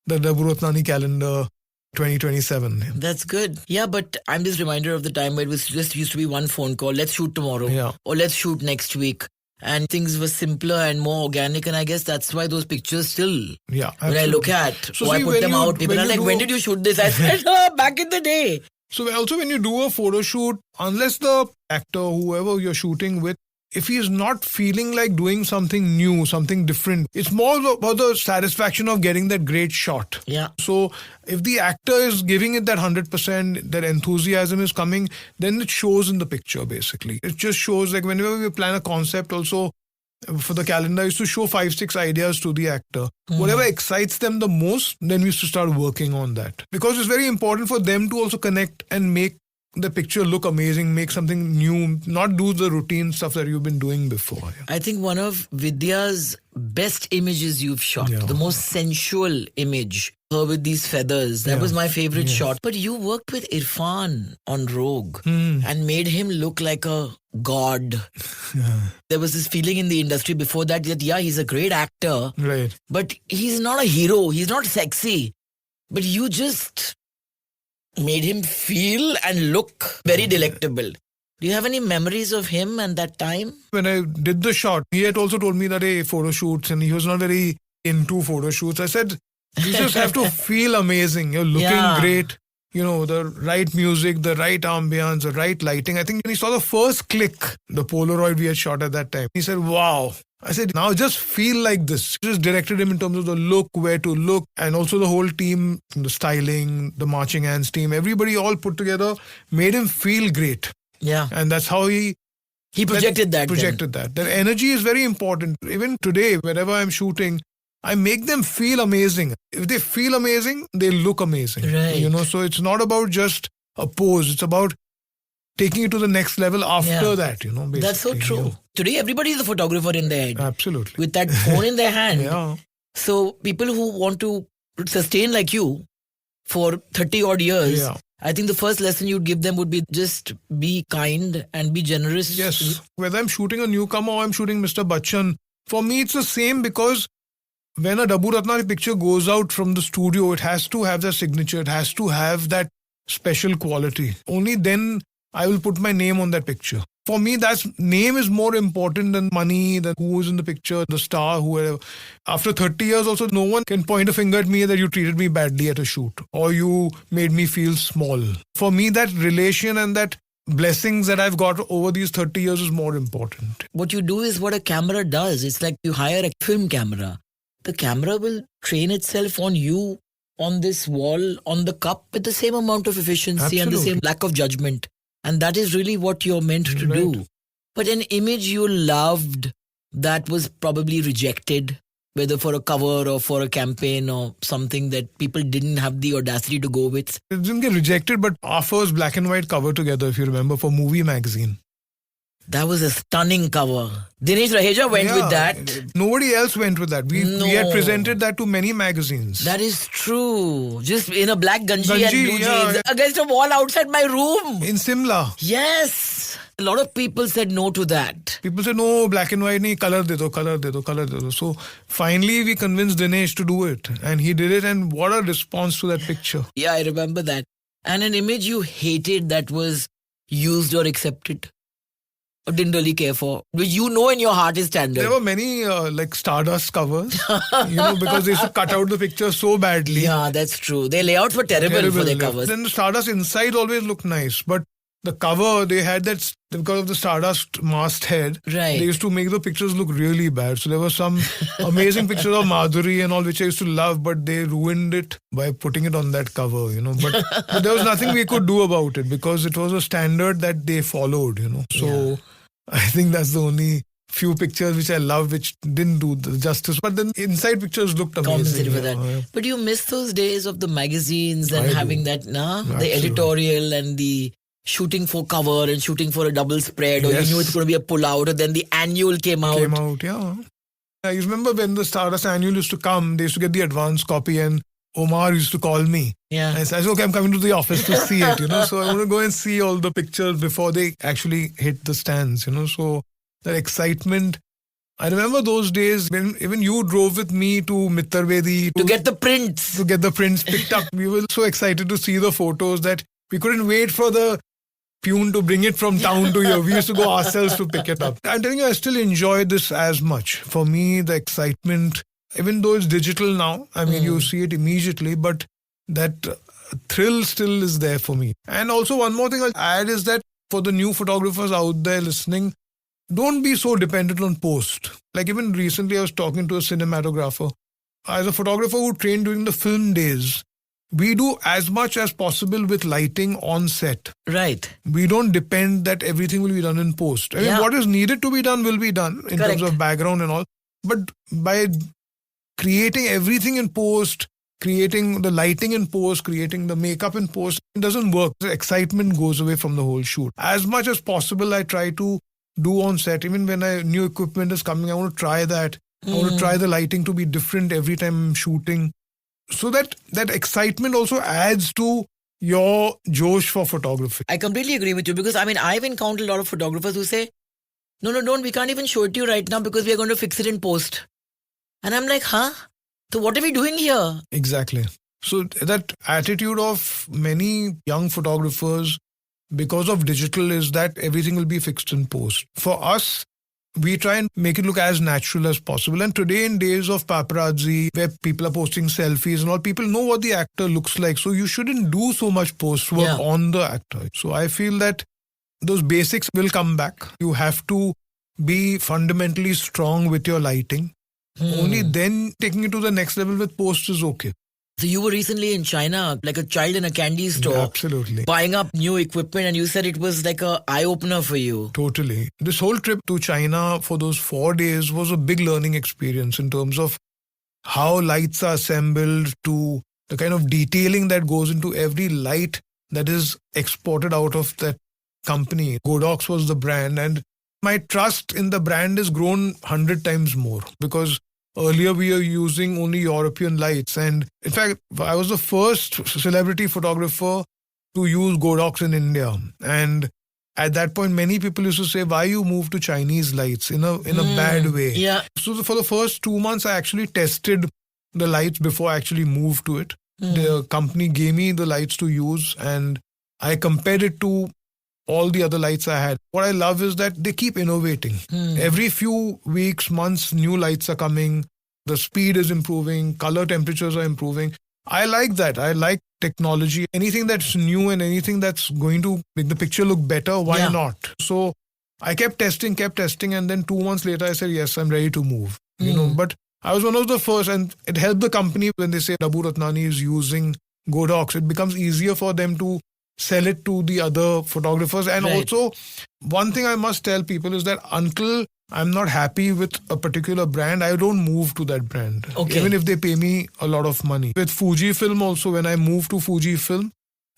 the Dabur Ratnani calendar 2027. That's good. Yeah, but I'm just reminded of the time where it was just used to be one phone call. Let's shoot tomorrow. Yeah. Or let's shoot next week. And things were simpler and more organic. And I guess that's why those pictures still, yeah, when I look at, so I put them out, people are like, when did you shoot this? I said, back in the day. So also when you do a photo shoot, unless the actor, whoever you're shooting with, if he is not feeling like doing something new, something different, it's more about the satisfaction of getting that great shot. Yeah. So if the actor is giving it that 100%, that enthusiasm is coming, then it shows in the picture basically. It just shows like whenever we plan a concept also for the calendar, I used to show 5-6 ideas to the actor. Whatever excites them the most, then we used to start working on that. Because it's very important for them to also connect and make the picture look amazing, make something new, not do the routine stuff that you've been doing before. Yeah. I think one of Vidya's best images you've shot, the most sensual image, her with these feathers, that was my favorite shot. But you worked with Irfan on Rogue and made him look like a god. There was this feeling in the industry before that, he's a great actor, Right. but he's not a hero, he's not sexy. But you just made him feel and look very delectable. Do you have any memories of him and that time? When I did the shot, he had also told me that photo shoots, and he was not very into photo shoots. I said, you just have to feel amazing. You're looking great. You know, the right music, the right ambience, the right lighting. I think when he saw the first click, the Polaroid we had shot at that time, he said, wow. I said, now just feel like this. Just directed him in terms of the look, where to look, and also the whole team, the styling, the marching hands team, everybody all put together, made him feel great. Yeah. And that's how he projected that. That energy is very important. Even today, wherever I'm shooting, I make them feel amazing. If they feel amazing, they look amazing. Right. You know, so it's not about just a pose. It's about taking it to the next level after that, you know. Basically. That's so true. Yeah. Today, everybody is a photographer in their head. Absolutely. With that phone in their hand. Yeah. So people who want to sustain like you for 30 odd years, I think the first lesson you'd give them would be just be kind and be generous. Yes. Whether I'm shooting a newcomer or I'm shooting Mr. Bachchan, for me it's the same, because when a Dabur Ratnani picture goes out from the studio, it has to have that signature. It has to have that special quality. Only then I will put my name on that picture. For me, that's name is more important than money, than who is in the picture, the star, whoever. After 30 years also, no one can point a finger at me that you treated me badly at a shoot or you made me feel small. For me, that relation and that blessings that I've got over these 30 years is more important. What you do is what a camera does. It's like you hire a film camera. The camera will train itself on you, on this wall, on the cup with the same amount of efficiency and the same Absolutely. lack of judgment. And that is really what you're meant to Right. do. But an image you loved that was probably rejected, whether for a cover or for a campaign or something that people didn't have the audacity to go with. It didn't get rejected, but our first black and white cover together, if you remember, for Movie Magazine. That was a stunning cover. Dinesh Raheja went with that. Nobody else went with that. We had No. presented that to many magazines. That is true. Just in a black ganji and Ganji, blue yeah. jeans against a wall outside my room. in Simla. Yes. A lot of people said no to that. People say, no, black and white, nahi, color de do, color de do, color de do. So finally we convinced Dinesh to do it. And he did it. And what a response to that picture. Yeah, I remember that. And an image you hated that was used or accepted or didn't really care for, which you know in your heart is standard. There were many like Stardust covers, because they used to cut out the picture so badly. Yeah, that's true. Their layouts were terrible for their covers. Then the Stardust inside always looked nice. But the cover, they had that, because of the Stardust masthead, Right. they used to make the pictures look really bad. So there were some amazing pictures of Madhuri and all, which I used to love, but they ruined it by putting it on that cover, But there was nothing we could do about it because it was a standard that they followed, So I think that's the only few pictures which I love, which didn't do the justice. But then inside pictures looked amazing. Compensated for that. Yeah. But you miss those days of the magazines and I do. having that, the Absolutely. editorial and the shooting for cover and shooting for a double spread, or Yes. you knew it's going to be a pull out, or then the annual came out. Yeah. I remember when the Stardust annual used to come, they used to get the advance copy and Omar used to call me. Yeah. And I said, okay, I'm coming to the office to see it, So I want to go and see all the pictures before they actually hit the stands, So that excitement. I remember those days when even you drove with me to Mittarvedi To get the prints. to get the prints picked up. We were so excited to see the photos that we couldn't wait for the Pune to bring it from town to here. We used to go ourselves to pick it up. I'm telling you, I still enjoy this as much. For me, the excitement, even though it's digital now, I mean, you see it immediately, but that thrill still is there for me. And also one more thing I'll add is that for the new photographers out there listening, don't be so dependent on post. Like even recently I was talking to a cinematographer. As a photographer who trained during the film days, we do as much as possible with lighting on set. Right. We don't depend that everything will be done in post. I mean, Yeah. what is needed to be done will be done in Correct. terms of background and all. But by creating everything in post, creating the lighting in post, creating the makeup in post, it doesn't work. The excitement goes away from the whole shoot. As much as possible, I try to do on set. Even when new equipment is coming, I want to try that. I want to try the lighting to be different every time I'm shooting. So that excitement also adds to your josh for photography. I completely agree with you, because I've encountered a lot of photographers who say, no, don't, we can't even show it to you right now because we are going to fix it in post. And I'm like, huh? So what are we doing here? Exactly. So that attitude of many young photographers because of digital is that everything will be fixed in post. For us, we try and make it look as natural as possible. And today, in days of paparazzi, where people are posting selfies and all, people know what the actor looks like. So you shouldn't do so much post work Yeah. on the actor. So I feel that those basics will come back. You have to be fundamentally strong with your lighting. Only then taking it to the next level with post is okay. So you were recently in China, like a child in a candy store, Absolutely. buying up new equipment, and you said it was like a eye-opener for you. Totally. This whole trip to China for those 4 days was a big learning experience in terms of how lights are assembled, to the kind of detailing that goes into every light that is exported out of that company. Godox was the brand, and my trust in the brand has grown 100 times more because earlier we were using only European lights. And in fact, I was the first celebrity photographer to use Godox in India. And at that point, many people used to say, why you move to Chinese lights in a bad way? Yeah. So for the first 2 months, I actually tested the lights before I actually moved to it. The company gave me the lights to use and I compared it to all the other lights I had. What I love is that they keep innovating. Every few weeks, months, new lights are coming. The speed is improving. Color temperatures are improving. I like that. I like technology. Anything that's new and anything that's going to make the picture look better, why Yeah. not? So I kept testing. And then 2 months later, I said, yes, I'm ready to move. You know, but I was one of the first, and it helped the company when they say Dabur Ratnani is using Godox. It becomes easier for them to sell it to the other photographers. And Right. also, one thing I must tell people is that until I'm not happy with a particular brand, I don't move to that brand. Okay. Even if they pay me a lot of money. With Fujifilm also, when I moved to Fujifilm,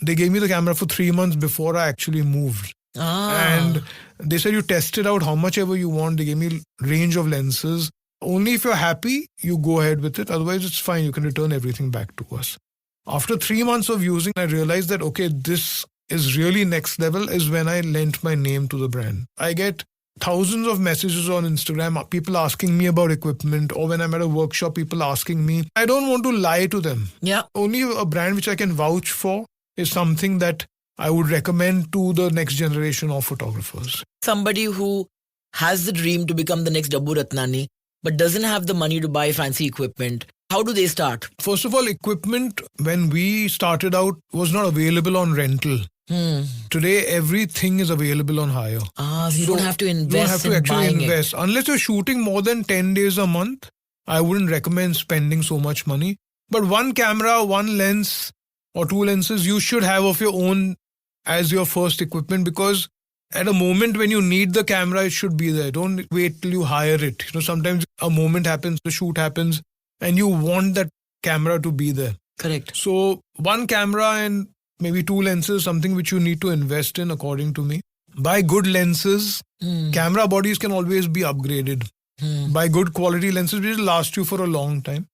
they gave me the camera for 3 months before I actually moved. And they said, you test it out how much ever you want. They gave me range of lenses. Only if you're happy, you go ahead with it. Otherwise, it's fine. You can return everything back to us. After 3 months of using, I realized that, okay, this is really next level, is when I lent my name to the brand. I get thousands of messages on Instagram, people asking me about equipment, or when I'm at a workshop, people asking me. I don't want to lie to them. Yeah. Only a brand which I can vouch for is something that I would recommend to the next generation of photographers. Somebody who has the dream to become the next Dabur Ratnani, but doesn't have the money to buy fancy equipment, how do they start? First of all, equipment, when we started out, was not available on rental. Today, everything is available on hire. So you don't have to invest You don't have to in actually buying invest. Unless you're shooting more than 10 days a month, I wouldn't recommend spending so much money. But one camera, one lens, or 2 lenses, you should have of your own as your first equipment, because at a moment when you need the camera, it should be there. Don't wait till you hire it. You know, sometimes a moment happens, the shoot happens, and you want that camera to be there. Correct. So one camera and maybe 2 lenses, something which you need to invest in, according to me. Buy good lenses. Camera bodies can always be upgraded. Buy good quality lenses which will last you for a long time.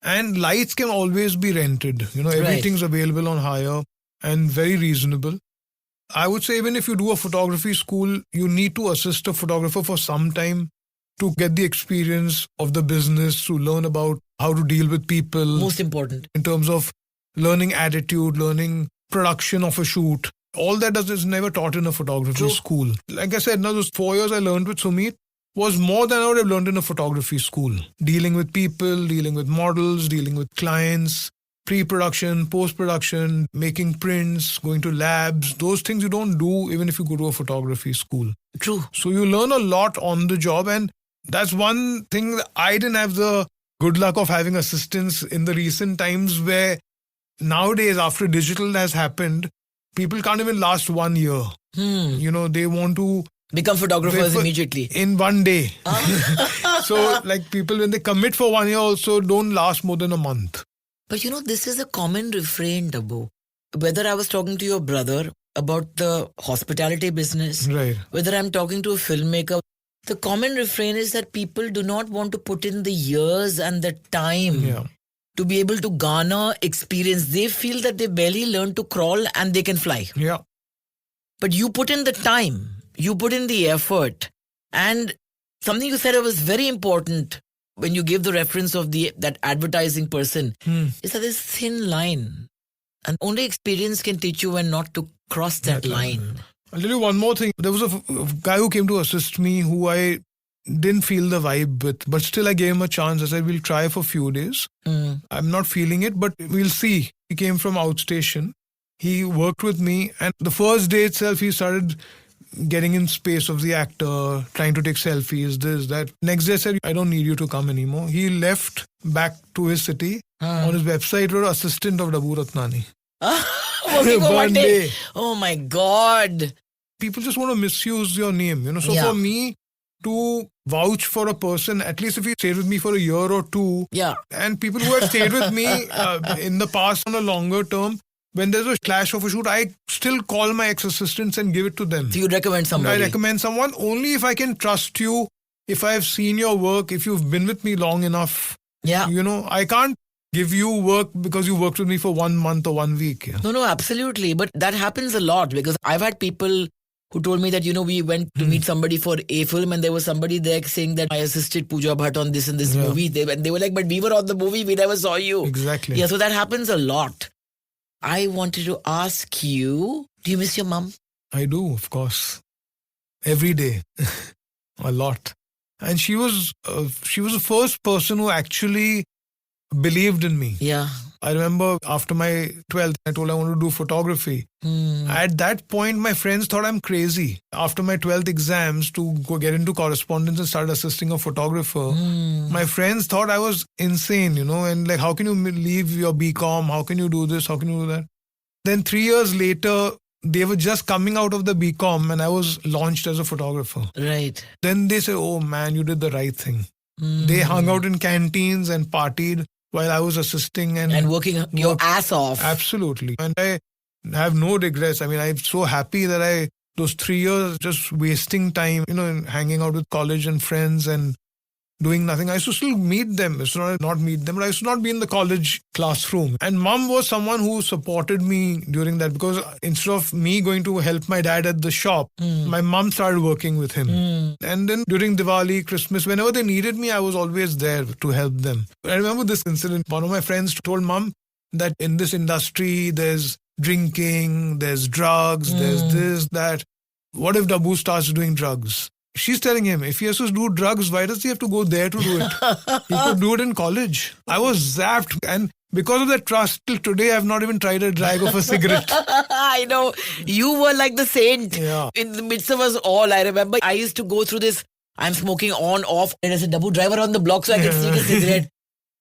And lights can always be rented. You know, everything's available on hire and very reasonable. I would say even if you do a photography school, you need to assist a photographer for some time to get the experience of the business, to learn about how to deal with people. Most important. In terms of learning attitude, learning production of a shoot. All that is never taught in a photography school. Like I said, now those 4 years I learned with Sumit was more than I would have learned in a photography school. Dealing with people, dealing with models, dealing with clients, pre-production, post-production, making prints, going to labs. Those things you don't do even if you go to a photography school. True. So you learn a lot on the job, and that's one thing that I didn't have the good luck of having assistants in the recent times, where nowadays after digital has happened, people can't even last 1 year. You know, they want to Become photographers immediately. in 1 day. So like people, when they commit for 1 year also, don't last more than a month. But you know, this is a common refrain, Dabbu. Whether I was talking to your brother about the hospitality business, Right. whether I'm talking to a filmmaker, the common refrain is that people do not want to put in the years and the time Yeah. to be able to garner experience. They feel that they barely learn to crawl and they can fly. Yeah. But you put in the time, you put in the effort. And something you said was very important when you gave the reference of that advertising person, is that this thin line. And only experience can teach you when not to cross that line. I'll tell you one more thing. There was a guy who came to assist me who I didn't feel the vibe with, but still I gave him a chance. I said, we'll try for a few days. I'm not feeling it, but we'll see. He came from outstation. He worked with me, and the first day itself, he started getting in space of the actor, trying to take selfies, this, that. Next day I said, I don't need you to come anymore. He left back to his city. On his website wrote assistant of Dabur Ratnani. Working for 1 One day. day. Oh my God. People just want to misuse your name, you know. So Yeah. for me to vouch for a person, at least if he stayed with me for a year or two, Yeah. and people who have stayed with me in the past on a longer term, when there's a clash of a shoot, I still call my ex-assistants and give it to them. So you recommend somebody. I recommend someone only if I can trust you, if I've seen your work, if you've been with me long enough. Yeah. You know, I can't give you work because you worked with me for 1 month or 1 week. Yeah. No, absolutely. But that happens a lot, because I've had people who told me that, you know, we went to meet somebody for a film and there was somebody there saying that I assisted Pooja Bhatt on this and this movie. They were like, but we were on the movie, we never saw you. Exactly. Yeah, so that happens a lot. I wanted to ask you, do you miss your mom? I do, of course. Every day. A lot. And she was the first person who actually believed in me. Yeah. I remember after my 12th, I told I want to do photography. At that point, my friends thought I'm crazy. After my 12th exams to go get into correspondence and start assisting a photographer, my friends thought I was insane, and like, how can you leave your BCom? How can you do this? How can you do that? Then 3 years later, they were just coming out of the BCom and I was launched as a photographer. Right. Then they said, oh man, you did the right thing. They hung out in canteens and partied while I was assisting and working your ass off. Absolutely. And I have no regrets. I mean, I'm so happy that those 3 years just wasting time, and hanging out with college and friends and doing nothing. I used to still meet them. It's not meet them, but I used to not be in the college classroom. And mom was someone who supported me during that, because instead of me going to help my dad at the shop, my mom started working with him. And then during Diwali, Christmas, whenever they needed me, I was always there to help them. I remember this incident. One of my friends told mom that in this industry, there's drinking, there's drugs, there's this, that. What if Dabu starts doing drugs? She's telling him, if he has to do drugs, why does he have to go there to do it? He could do it in college. I was zapped. And because of that trust, till today, I've not even tried a drag of a cigarette. I know. You were like the saint in the midst of us all. I remember I used to go through this, I'm smoking on, off, and as a double driver on the block so I can sneak a cigarette.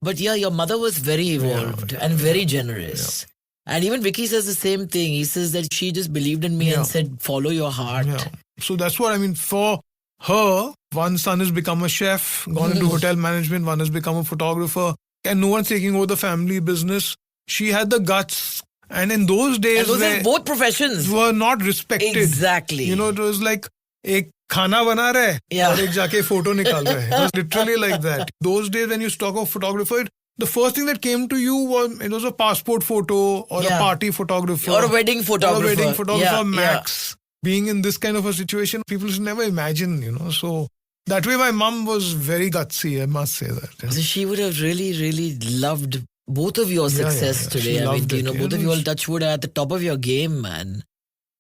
But yeah, your mother was very evolved and very generous. Yeah. And even Vicky says the same thing. He says that she just believed in me and said, follow your heart. Yeah. So that's what I mean. For her, one son has become a chef, gone into hotel management, one has become a photographer, and no one's taking over the family business. She had the guts. And in those days, those are both professions were not respected. Exactly. It was like, ek khana bana raha hai, aur ek jaake photo nikal raha hai. It was literally like that. Those days when you talk of photographer, the first thing that came to you was a passport photo or a party photographer. Or a wedding photographer. Max. Being in this kind of a situation, people should never imagine, So that way my mom was very gutsy, I must say that. Yeah. So she would have really, really loved both of your success today. I mean, both of you all, touch wood, are at the top of your game, man.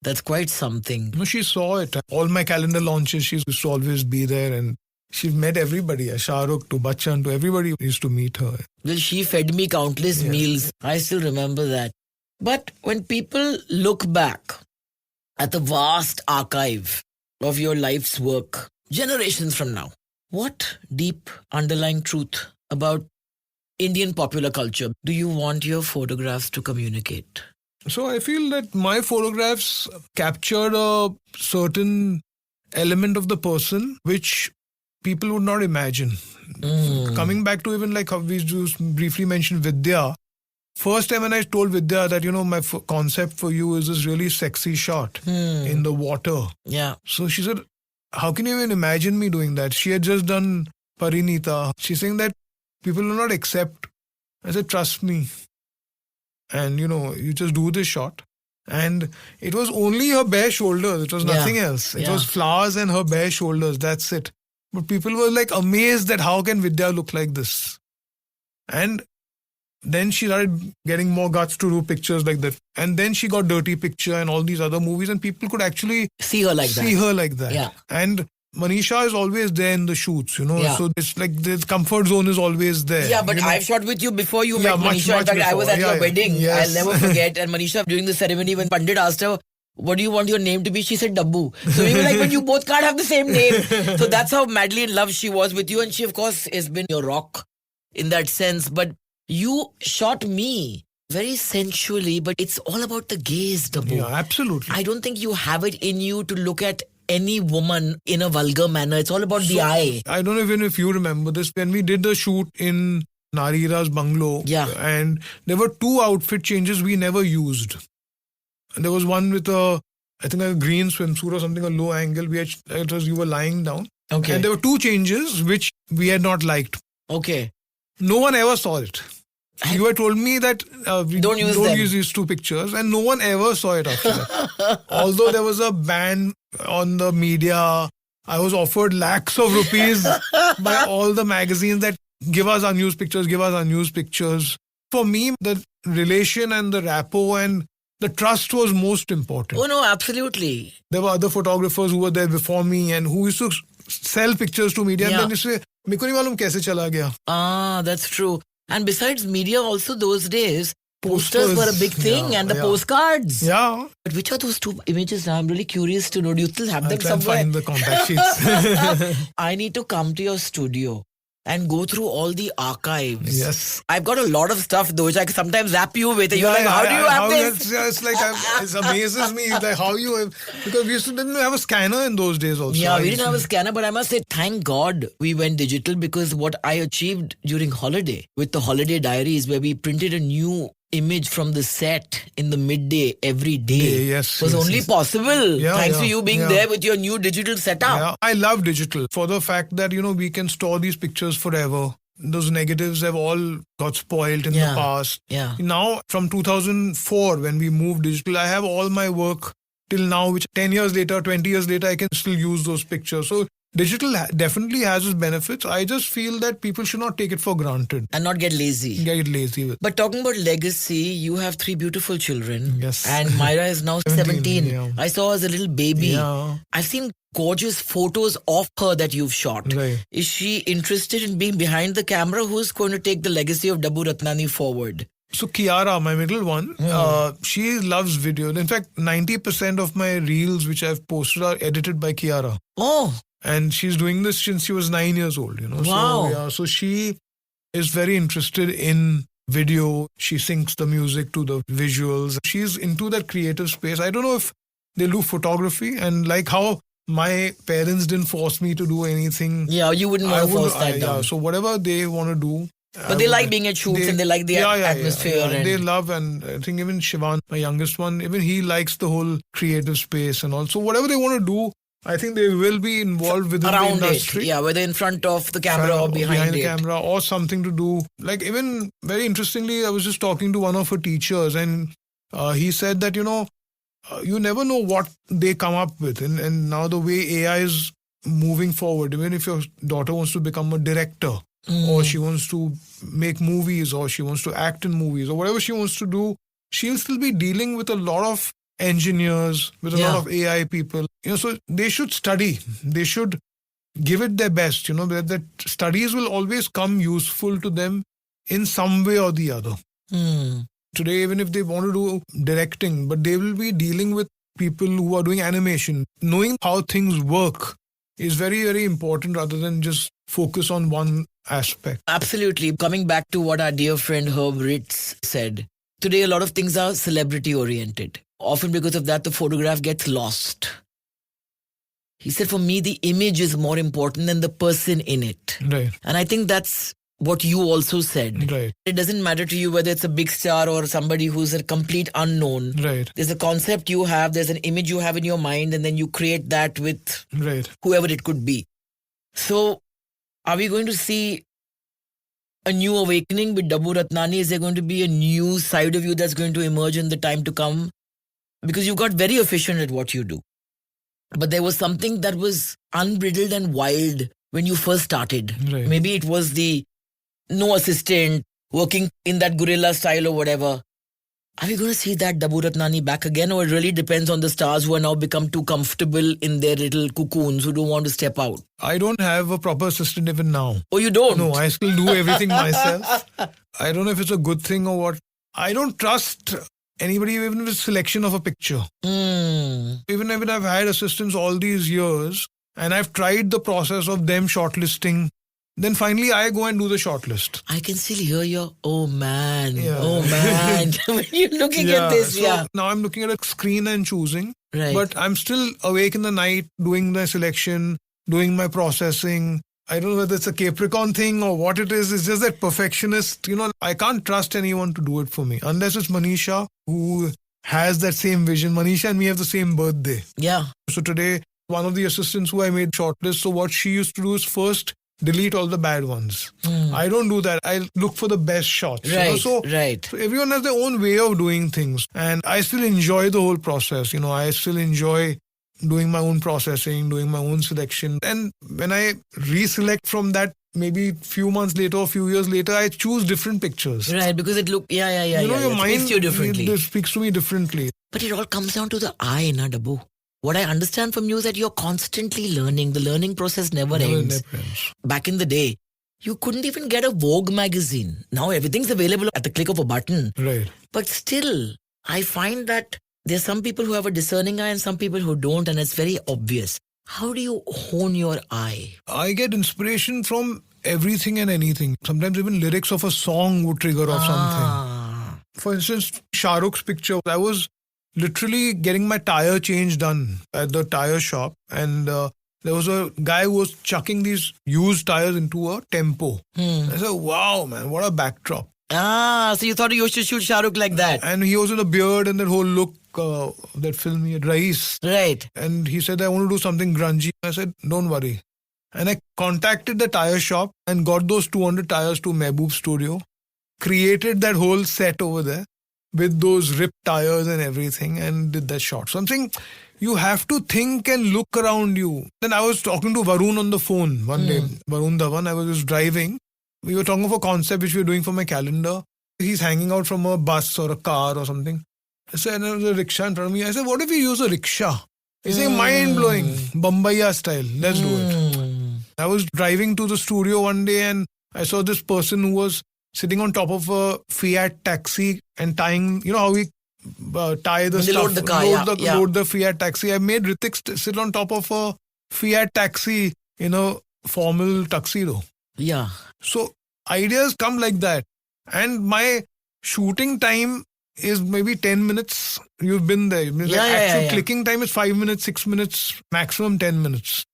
That's quite something. No, she saw it. All my calendar launches, she used to always be there, and she met everybody, Shah Rukh to Bachchan to everybody used to meet her. Well, she fed me countless meals. I still remember that. But when people look back at the vast archive of your life's work, generations from now, what deep underlying truth about Indian popular culture do you want your photographs to communicate? So I feel that my photographs captured a certain element of the person which people would not imagine. Coming back to even like how we just briefly mentioned Vidya, first time when I told Vidya that, my concept for you is this really sexy shot in the water. Yeah. So she said, how can you even imagine me doing that? She had just done Parinita. She's saying that people will not accept. I said, trust me. And, you just do this shot. And it was only her bare shoulders. It was nothing else. It was flowers and her bare shoulders. That's it. But people were like amazed that how can Vidya look like this? And then she started getting more guts to do pictures like that. And then she got Dirty Picture and all these other movies, and people could actually see her like that. Yeah. And Manisha is always there in the shoots, So it's like the comfort zone is always there. Yeah, but I've shot with you before you met Manisha. In fact, before. I was at your wedding. Yes. I'll never forget. And Manisha, during the ceremony, when Pandit asked her, what do you want your name to be? She said Dabbu. So we were like, but you both can't have the same name. So that's how madly in love she was with you. And she, of course, has been your rock in that sense. But you shot me very sensually, but it's all about the gaze, Dabbu. Yeah, absolutely. I don't think you have it in you to look at any woman in a vulgar manner. It's all about the eye. I don't know even if you remember this. When we did the shoot in Narira's bungalow, and there were 2 outfit changes we never used. And there was one with a green swimsuit or something, a low angle. You were lying down. Okay. And there were 2 changes which we had not liked. Okay. No one ever saw it. You had told me that we don't use these 2 pictures, and no one ever saw it after that. Although there was a ban on the media, I was offered lakhs of rupees by all the magazines that give us unused pictures. For me, the relation and the rapport and the trust was most important. Oh no, absolutely. There were other photographers who were there before me and who used to sell pictures to media. Yeah. And then they say, "मेरे को नहीं मालूम कैसे चला गया." Ah, that's true. And besides media, also those days, posters were a big thing, yeah, and the yeah. postcards. Yeah. But which are those two images now? I'm really curious to know. Do you still have I'll them try and somewhere? find the contact sheets. I need to come to your studio and go through all the archives. Yes. I've got a lot of stuff though, which I can sometimes zap you with. And you're like, how do you have this? It's like, it amazes me like how you have, because we didn't have a scanner in those days also. Yeah, we didn't have a scanner, but I must say, thank God we went digital, because what I achieved during holiday with the holiday diaries, where we printed a new image from the set in the midday every day, yes, was yes, only yes. possible Yeah, thanks to yeah, you being yeah. there with your new digital setup. Yeah, I love digital for the fact that, we can store these pictures forever. Those negatives have all got spoiled in Yeah. the past. Yeah. Now, from 2004, when we moved digital, I have all my work till now, which 10 years later, 20 years later, I can still use those pictures. So digital definitely has its benefits. I just feel that people should not take it for granted. And not get lazy. Get lazy with. But talking about legacy, you have 3 beautiful children. Yes. And Myra is now 17. yeah. I saw her as a little baby. Yeah. I've seen gorgeous photos of her that you've shot. Right. Is she interested in being behind the camera? Who's going to take the legacy of Dabu Ratnani forward? So Kiara, my middle one, she loves video. In fact, 90% of my reels which I've posted are edited by Kiara. Oh, And she's doing this since she was 9 years old, Wow. So, yeah, so she is very interested in video. She syncs the music to the visuals. She's into that creative space. I don't know if they'll do photography, and like how my parents didn't force me to do anything. yeah, you wouldn't want to force that yeah, down. so whatever they want to do. But they like being at shoots and they like the atmosphere. Yeah. And They love, and I think even Shivan, my youngest one, even he likes the whole creative space and all. So whatever they want to do, I think they will be involved within around the industry. it. Yeah, whether in front of the camera or behind the it. camera, or something to do. Like, even very interestingly, I was just talking to one of her teachers, and he said that, you never know what they come up with. And now the way AI is moving forward, even if your daughter wants to become a director, or she wants to make movies, or she wants to act in movies, or whatever she wants to do, she'll still be dealing with a lot of engineers, with a lot of AI people. So they should study. They should give it their best. That studies will always come useful to them in some way or the other. Today, even if they want to do directing, but they will be dealing with people who are doing animation. Knowing how things work is very, very important, rather than just focus on one aspect. Absolutely. Coming back to what our dear friend Herb Ritz said, today a lot of things are celebrity oriented. Often because of that, the photograph gets lost. He said, for me, the image is more important than the person in it. Right. And I think that's what you also said. Right. It doesn't matter to you whether it's a big star or somebody who's a complete unknown. Right. There's a concept you have, there's an image you have in your mind, and then you create that with Right. whoever it could be. So, are we going to see a new awakening with Dabu Ratnani? Is there going to be a new side of you that's going to emerge in the time to come? Because you got very efficient at what you do. But there was something that was unbridled and wild when you first started. Right. Maybe it was the no assistant, working in that guerrilla style or whatever. Are we going to see that Dabu Ratnani back again, or it really depends on the stars who are now become too comfortable in their little cocoons who don't want to step out? I don't have a proper assistant even now. Oh, you don't? No, I still do everything myself. I don't know if it's a good thing or what. I don't trust anybody even with selection of a picture. Even if I've had assistants all these years and I've tried the process of them shortlisting, then finally I go and do the shortlist. I can still hear your, oh man, Yeah. oh man. When you're looking at this, so now I'm looking at a screen and choosing. Right. But I'm still awake in the night doing the selection, doing my processing. I don't know whether it's a Capricorn thing or what it is. It's just that perfectionist. I can't trust anyone to do it for me unless it's Manisha who has that same vision. Manisha and me have the same birthday. Yeah. So today, one of the assistants who I made shortlist, so what she used to do is first delete all the bad ones. I don't do that. I look for the best shots. Right, So right. everyone has their own way of doing things. And I still enjoy the whole process. I still enjoy doing my own processing, doing my own selection. And when I reselect from that maybe few months later or few years later, I choose different pictures. Right, because it look, Your it mind speaks to you differently. it speaks to me differently. But it all comes down to the eye, na Dabu. What I understand from you is that you're constantly learning. The learning process never ends. Never ends. Back in the day, you couldn't even get a Vogue magazine. Now everything's available at the click of a button. Right. But still, I find that there's some people who have a discerning eye and some people who don't, and it's very obvious. How do you hone your eye? I get inspiration from everything and anything. Sometimes even lyrics of a song would trigger off something. For instance, Shah Rukh's picture, I was literally getting my tire change done at the tire shop, and there was a guy who was chucking these used tires into a tempo. I said, wow, man, what a backdrop. So you thought you should shoot Shah Rukh like that? And he was with a beard and that whole look, that film he had, Rais. Right. And he said, I want to do something grungy. I said, don't worry. And I contacted the tire shop and got those 200 tires to Mehboob Studio, created that whole set over there with those ripped tires and everything, and did that shot. So I'm saying, you have to think and look around you. Then I was talking to Varun on the phone one day, Varun Dhawan. I was just driving. We were talking of a concept which we were doing for my calendar. He's hanging out from a bus or a car or something. I said, there was a rickshaw in front of me. I said, what if we use a rickshaw? He's saying, mind-blowing, Bombaya style. Let's do it. I was driving to the studio one day and I saw this person who was sitting on top of a Fiat taxi and tying, you know how we tie the stuff, load the car, load the Fiat taxi. I made Ritik sit on top of a Fiat taxi in a formal tuxedo. Yeah. So ideas come like that. And my shooting time is maybe 10 minutes. You've been there. Actual clicking time is 5 minutes, 6 minutes, maximum 10 minutes.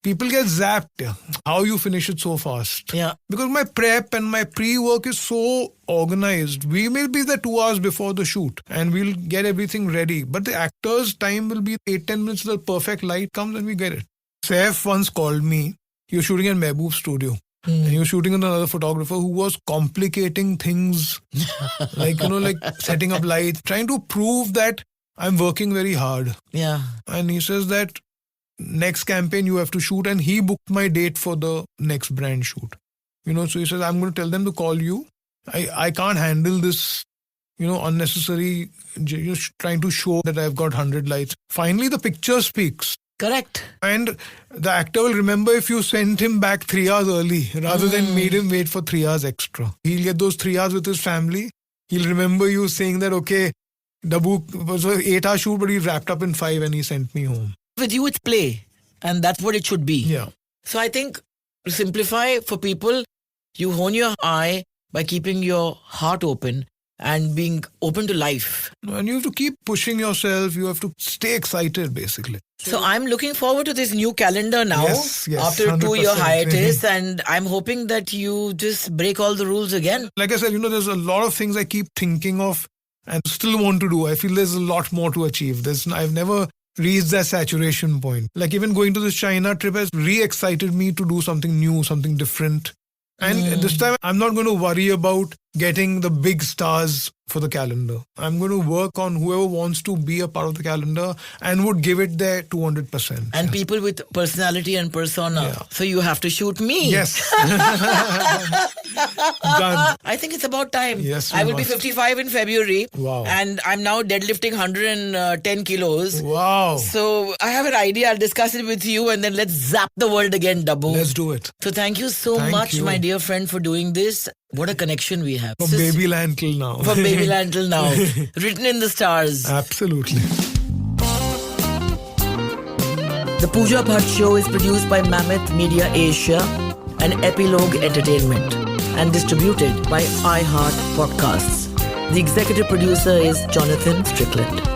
People get zapped. Yeah. How you finish it so fast? Yeah. Because my prep and my pre-work is so organized. We may be there 2 hours before the shoot and we'll get everything ready. But the actor's time will be 8-10 minutes till the perfect light comes and we get it. Saif once called me. He was shooting at Mehboob Studio. And he was shooting with another photographer who was complicating things like setting up lights, trying to prove that I'm working very hard. Yeah. And he says that next campaign you have to shoot, and he booked my date for the next brand shoot. So he says, I'm going to tell them to call you. I can't handle this, unnecessary, trying to show that I've got 100 lights. Finally, the picture speaks. Correct. And the actor will remember if you sent him back 3 hours early rather than made him wait for 3 hours extra. He'll get those 3 hours with his family. He'll remember you saying that, okay, Dabu was an 8-hour shoot, but he wrapped up in 5 and he sent me home. With you, it's play. And that's what it should be. Yeah. So I think to simplify for people, you hone your eye by keeping your heart open and being open to life. And you have to keep pushing yourself. You have to stay excited, basically. So I'm looking forward to this new calendar now. Yes, after a 100%. 2-year hiatus, and I'm hoping that you just break all the rules again. Like I said, there's a lot of things I keep thinking of and still want to do. I feel there's a lot more to achieve. I've never reached that saturation point. Like even going to this China trip has re-excited me to do something new, something different. And this time, I'm not going to worry about getting the big stars for the calendar. I'm going to work on whoever wants to be a part of the calendar and would give it their 200%. And people with personality and persona. Yeah. So you have to shoot me. Yes. Done. I think it's about time. Yes, I will must. be 55 in February. Wow. And I'm now deadlifting 110 kilos. Wow. So I have an idea. I'll discuss it with you and then let's zap the world again, Dabu. Let's do it. So thank you so Thank much, you. my dear friend, for doing this. What a connection we have. From Babyland till now. From Babyland till now. Written in the stars. Absolutely. The Pooja Bhatt Show is produced by Mammoth Media Asia and Epilogue Entertainment and distributed by iHeart Podcasts. The executive producer is Jonathan Strickland.